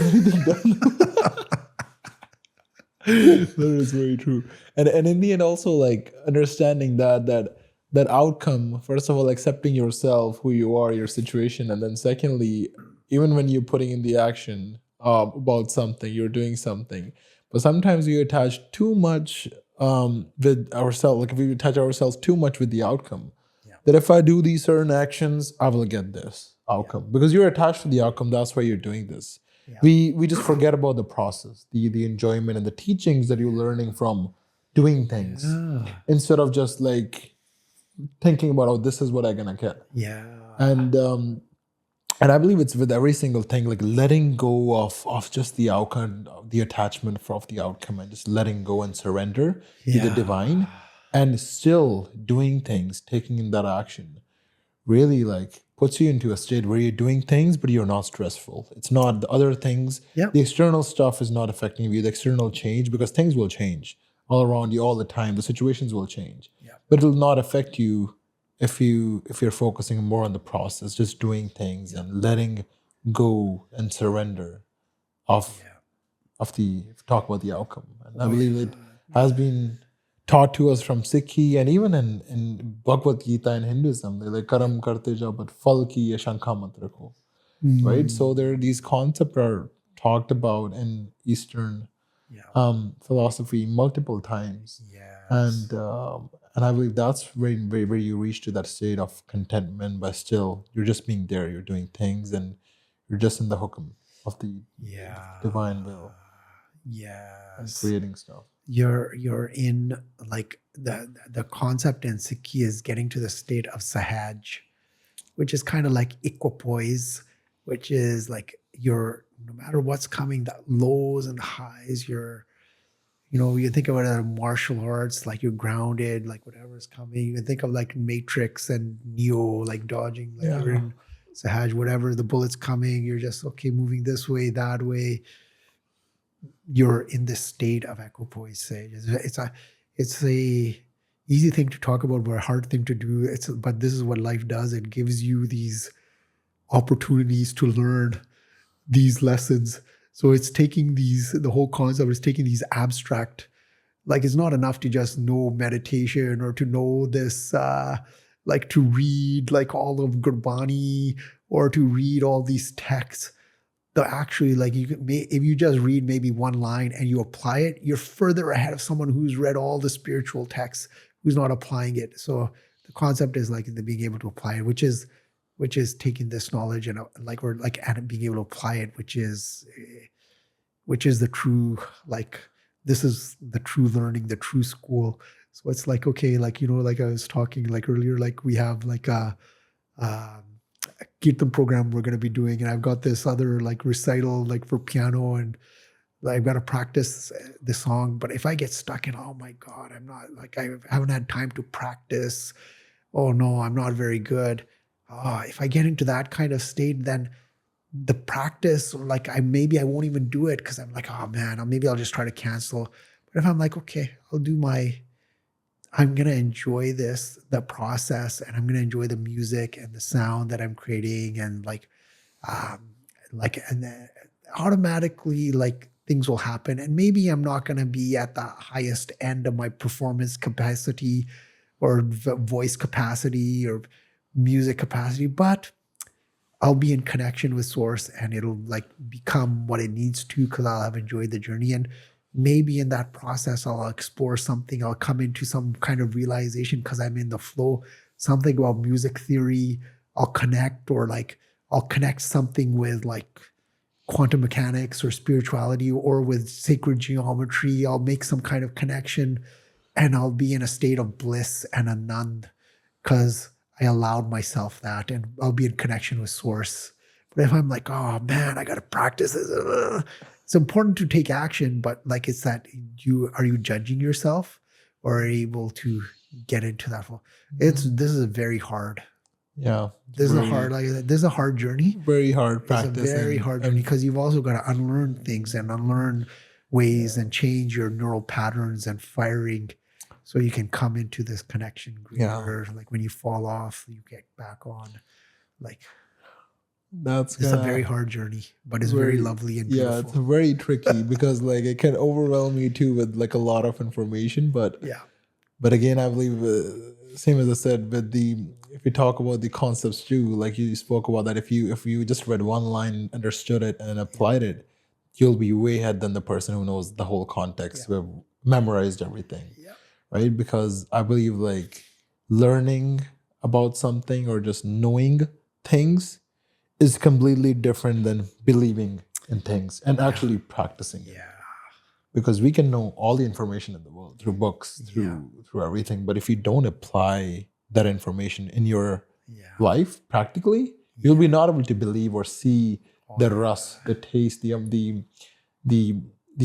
That is very true. And in the end also, like, understanding that outcome, first of all, accepting yourself, who you are, your situation, and then secondly, even when you're putting in the action about something, you're doing something, but sometimes we attach too much with ourselves. Like if we attach ourselves too much with the outcome, that if I do these certain actions, I will get this outcome. Because you're attached to the outcome, that's why you're doing this. We just forget about the process, the enjoyment and the teachings that you're learning from doing things, instead of just like thinking about, oh, this is what I'm gonna get. And I believe it's with every single thing, like letting go of just the outcome, the attachment of the outcome, and just letting go and surrender to the divine, and still doing things, taking in that action, really like puts you into a state where you're doing things, but you're not stressful. It's not the other things. The external stuff is not affecting you, the external change, because things will change all around you all the time. The situations will change, but it'll not affect you if you're focusing more on the process, just doing things and letting go and surrender of the talk about the outcome. And I believe it has been taught to us from Sikhi, and even in Bhagavad Gita in Hinduism, they're like karam karte ja, but phal ki ye shankha mat rakho. Right? So these concepts are talked about in Eastern philosophy multiple times. And I believe that's where you reach to that state of contentment, but still you're just being there, you're doing things, and you're just in the hukam of the divine will. And creating stuff. You're in like the concept in Sikhi is getting to the state of sahaj, which is kind of like equipoise, which is like you're, no matter what's coming, the lows and highs, you think about it in martial arts, like you're grounded, like whatever's coming. You can think of like Matrix and Neo, like dodging, like you're in Sahaj, whatever, the bullet's coming, you're just, okay, moving this way, that way. You're in this state of equipoise. It's a easy thing to talk about, but a hard thing to do. But this is what life does. It gives you these opportunities to learn these lessons. So it's taking the whole concept is taking these abstract, like it's not enough to just know meditation or to know this, like to read like all of Gurbani or to read all these texts. Actually, like if you just read maybe one line and you apply it, you're further ahead of someone who's read all the spiritual texts, who's not applying it. So the concept is like the being able to apply it, which is taking this knowledge and and being able to apply it, which is the true, like, this is the true learning, the true school. So it's like, okay, like, like I was talking like earlier, like we have like a Kirtan program we're going to be doing, and I've got this other like recital like for piano, and I've got to practice the song. But if I get stuck in, oh my God, I'm not, like, I haven't had time to practice. Oh no, I'm not very good. If I get into that kind of state, then the practice, like maybe I won't even do it because I'm like, oh man, or maybe I'll just try to cancel. But if I'm like, okay, I'm going to enjoy the process, and I'm going to enjoy the music and the sound that I'm creating, and and then automatically like things will happen. And maybe I'm not going to be at the highest end of my performance capacity or voice capacity or music capacity, but I'll be in connection with source, and it'll like become what it needs to, because I'll have enjoyed the journey. And maybe in that process, I'll explore something. I'll come into some kind of realization because I'm in the flow. Something about music theory, I'll connect, or like I'll connect something with like quantum mechanics or spirituality or with sacred geometry. I'll make some kind of connection and I'll be in a state of bliss and anand because I allowed myself that, and I'll be in connection with source. But if I'm like, oh man, I got to practice this, it's important to take action, but like it's that are you judging yourself or are you able to get into that flow? This is very hard. Yeah. This is a hard, like this is a hard journey. Very hard practice. It's a very hard journey because you've also got to unlearn things and unlearn ways and change your neural patterns and firing so you can come into this connection greater. Like when you fall off, you get back on. Like it's a very hard journey, but it's very lovely and beautiful. Yeah, it's very tricky because like it can overwhelm you too with like a lot of information. But again, I believe same as I said with if you talk about the concepts too, like you spoke about that, if you just read one line, understood it, and applied it, you'll be way ahead than the person who knows the whole context, who have memorized everything, right? Because I believe like learning about something or just knowing things is completely different than believing in things and actually practicing it. Because we can know all the information in the world through books, through everything. But if you don't apply that information in your life practically, you'll be not able to believe or see the rust, the taste, the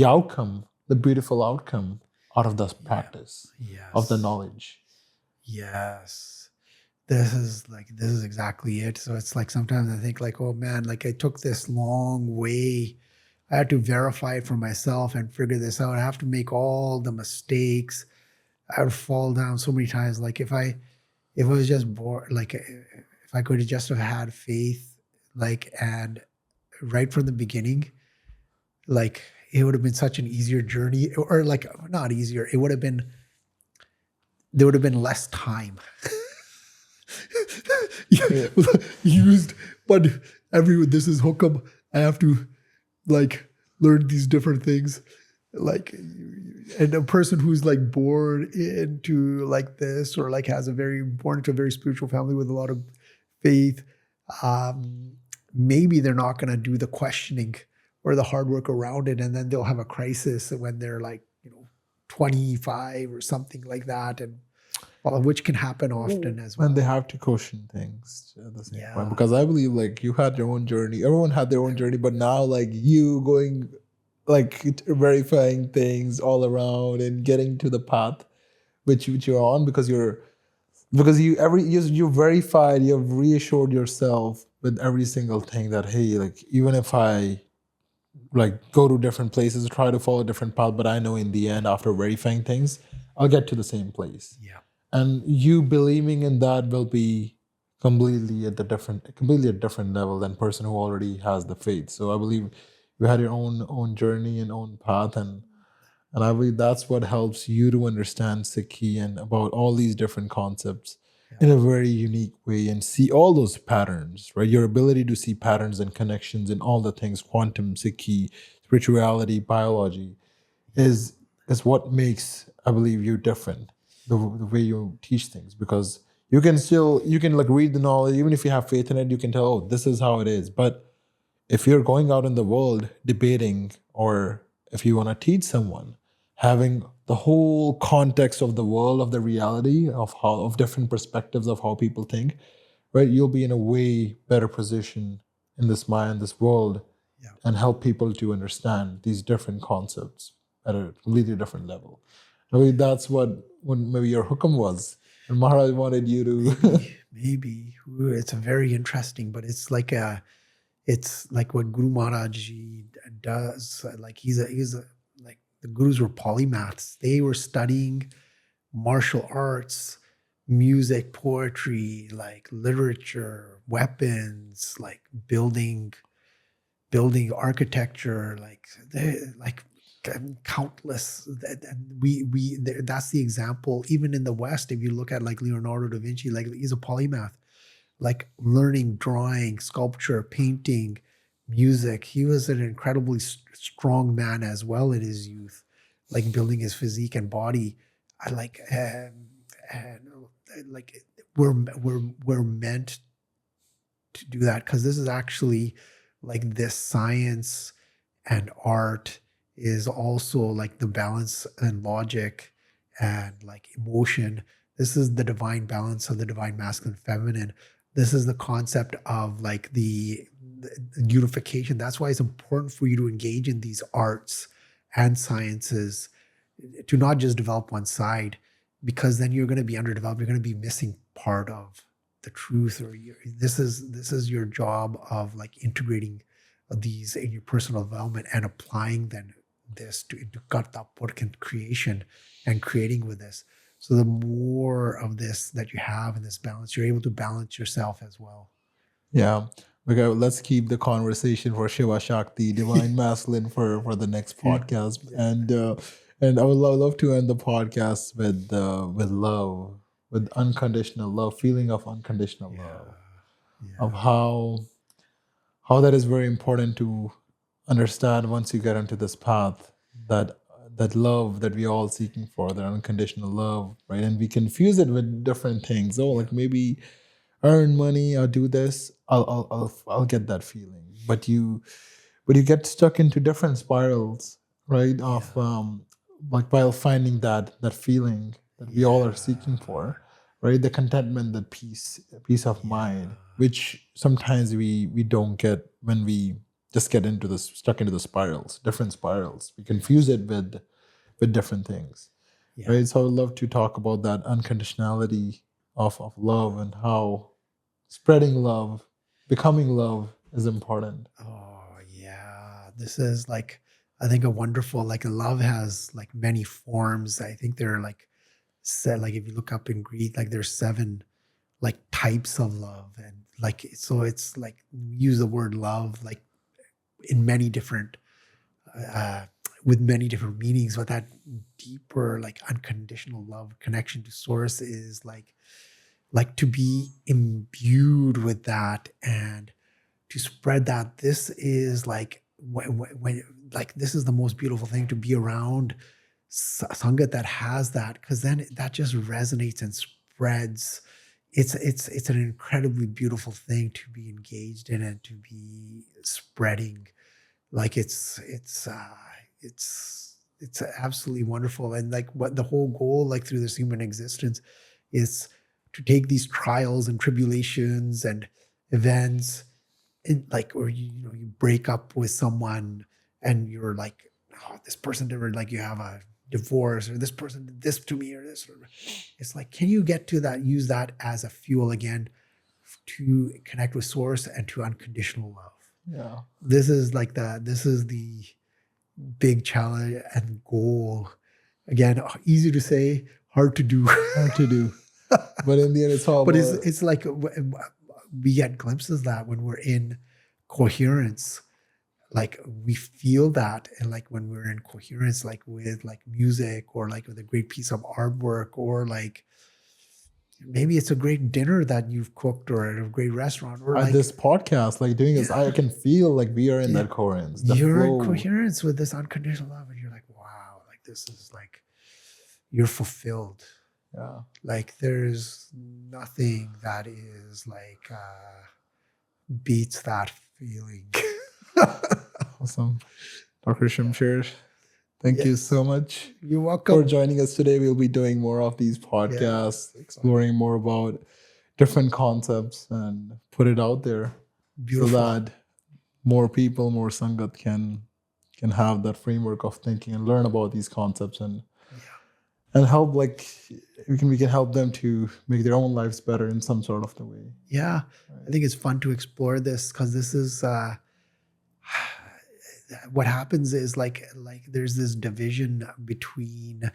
outcome, the beautiful outcome out of this practice of the knowledge. Yes. This is exactly it. So it's like sometimes I think like, oh man, like I took this long way. I had to verify it for myself and figure this out. I have to make all the mistakes. I would fall down so many times. Like if I was just bored, like if I could have just have had faith, like, and right from the beginning, like it would have been such an easier journey, or like not easier. There would have been less time used, but this is hookup. I have to like learn these different things, like, and a person who's like born into like this or like born into a very spiritual family with a lot of faith, maybe they're not going to do the questioning or the hard work around it, and then they'll have a crisis when they're like 25 or something like that, and which can happen often as well. And they have to question things at the same point, because I believe like you had your own journey, everyone had their own journey, but now like you going like verifying things all around and getting to the path which you're on, because you verified, you've reassured yourself with every single thing that, hey, like even if I like go to different places, try to follow a different path, but I know in the end, after verifying things, I'll get to the same place. And you believing in that will be completely a different level than person who already has the faith. So I believe you had your own journey and own path, and I believe that's what helps you to understand Sikhi and about all these different concepts in a very unique way and see all those patterns, right? Your ability to see patterns and connections in all the things, quantum, Sikhi, spirituality, biology, is what makes, I believe, you different. The way you teach things, because you can like read the knowledge, even if you have faith in it, you can tell, oh, this is how it is. But if you're going out in the world debating, or if you want to teach someone, having the whole context of the world, of the reality, of different perspectives of how people think, right? You'll be in a way better position in this world, and help people to understand these different concepts at a completely different level. I mean, that's what maybe your hukam was, and Maharaj wanted you to. maybe it's a very interesting, but it's like what Guru Maharaj Ji does. Like he's like the gurus were polymaths. They were studying martial arts, music, poetry, like literature, weapons, like building architecture, like countless. That's the example. Even in the West, if you look at like Leonardo da Vinci, like he's a polymath, like learning drawing, sculpture, painting, music. He was an incredibly strong man as well in his youth. like building his physique and body. I like and like we're meant to do that, because this is actually like this science and art is also like the balance and logic and like emotion. This is the divine balance of the divine masculine feminine. This is the concept of like the unification. That's why it's important for you to engage in these arts and sciences, to not just develop one side, because then you're going to be underdeveloped. You're going to be missing part of the truth, or this is your job of like integrating these in your personal development and applying then this to into Kartapurk and creation and creating with this. So the more of this that you have in this balance, you're able to balance yourself as well. Yeah. Okay, let's keep the conversation for Shiva Shakti, divine masculine, for the next podcast. And I would love to end the podcast with love, with unconditional love, feeling of unconditional love, of how that is very important to understand once you get into this path, that that love that we all seeking for, that unconditional love, right? And we confuse it with different things. Oh, like maybe earn money, I'll do this, I'll get that feeling. But you get stuck into different spirals, right? Of like while finding that feeling that we all are seeking for, right? The contentment, that peace of mind, which sometimes we don't get when we just get into this stuck into the spirals, different spirals. We confuse it with different things. Right. So I would love to talk about that unconditionality of love, and how spreading love, becoming love is important. Oh yeah, this is like, I think a wonderful, like love has like many forms. I think there are like set, like if you look up in Greek, like there's 7 like types of love, and like so it's like use the word love like in many different with many different meanings, but that deeper like unconditional love connection to source is like to be imbued with that and to spread that. This is like when like this is the most beautiful thing, to be around sangat that has that, because then that just resonates and spreads. It's an incredibly beautiful thing to be engaged in and to be spreading. Like it's absolutely wonderful. And like what the whole goal like through this human existence is to take these trials and tribulations and events, and like, or you know, you break up with someone and you're like, oh, this person did, like you have a divorce, or this person did this to me, or this, or it's like, can you get to that, use that as a fuel again to connect with source and to unconditional love. Yeah. This is the big challenge and goal. Again, easy to say, hard to do. Hard to do. But in the end, it's all But about, it's like we get glimpses of that when we're in coherence. Like we feel that, and like when we're in coherence, like with like music, or like with a great piece of artwork, or like maybe it's a great dinner that you've cooked, or at a great restaurant, or like this podcast, like doing this, I can feel like we are in that coherence. You're in coherence with this unconditional love, and you're like, wow, like this is like, you're fulfilled. Yeah. Like there's nothing that is like beats that feeling. Awesome. Dr. Shamsher, thank you so much. You're welcome for joining us today. We'll be doing more of these podcasts, exploring more about different concepts and put it out there. Beautiful. So that more people, more Sangat can have that framework of thinking and learn about these concepts, and help, like we can help them to make their own lives better in some sort of the way. Yeah. Right. I think it's fun to explore this, because this is what happens is like there's this division between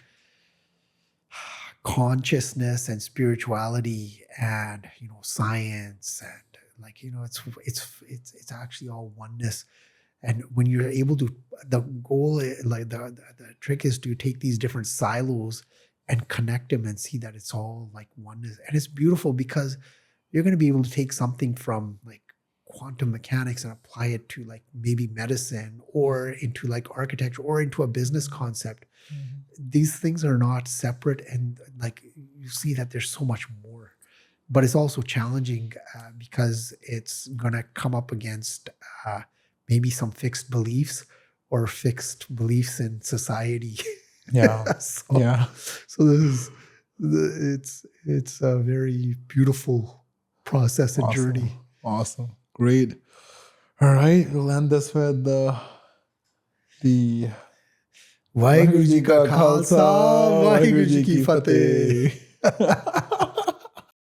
consciousness and spirituality and, you know, science, and like, you know, it's actually all oneness. And when you're able to, the goal, like the trick is to take these different silos and connect them and see that it's all like oneness. And it's beautiful, because you're going to be able to take something from like quantum mechanics and apply it to like maybe medicine or into like architecture or into a business concept, these things are not separate, and like you see that there's so much more. But it's also challenging because it's gonna come up against maybe some fixed beliefs or fixed beliefs in society. Yeah. so, Yeah. so this is it's a very beautiful process and journey. Awesome. Great. All right. We'll end this with the Waheguru Ji Ka Khalsa, Waheguru Ji Ki Fateh.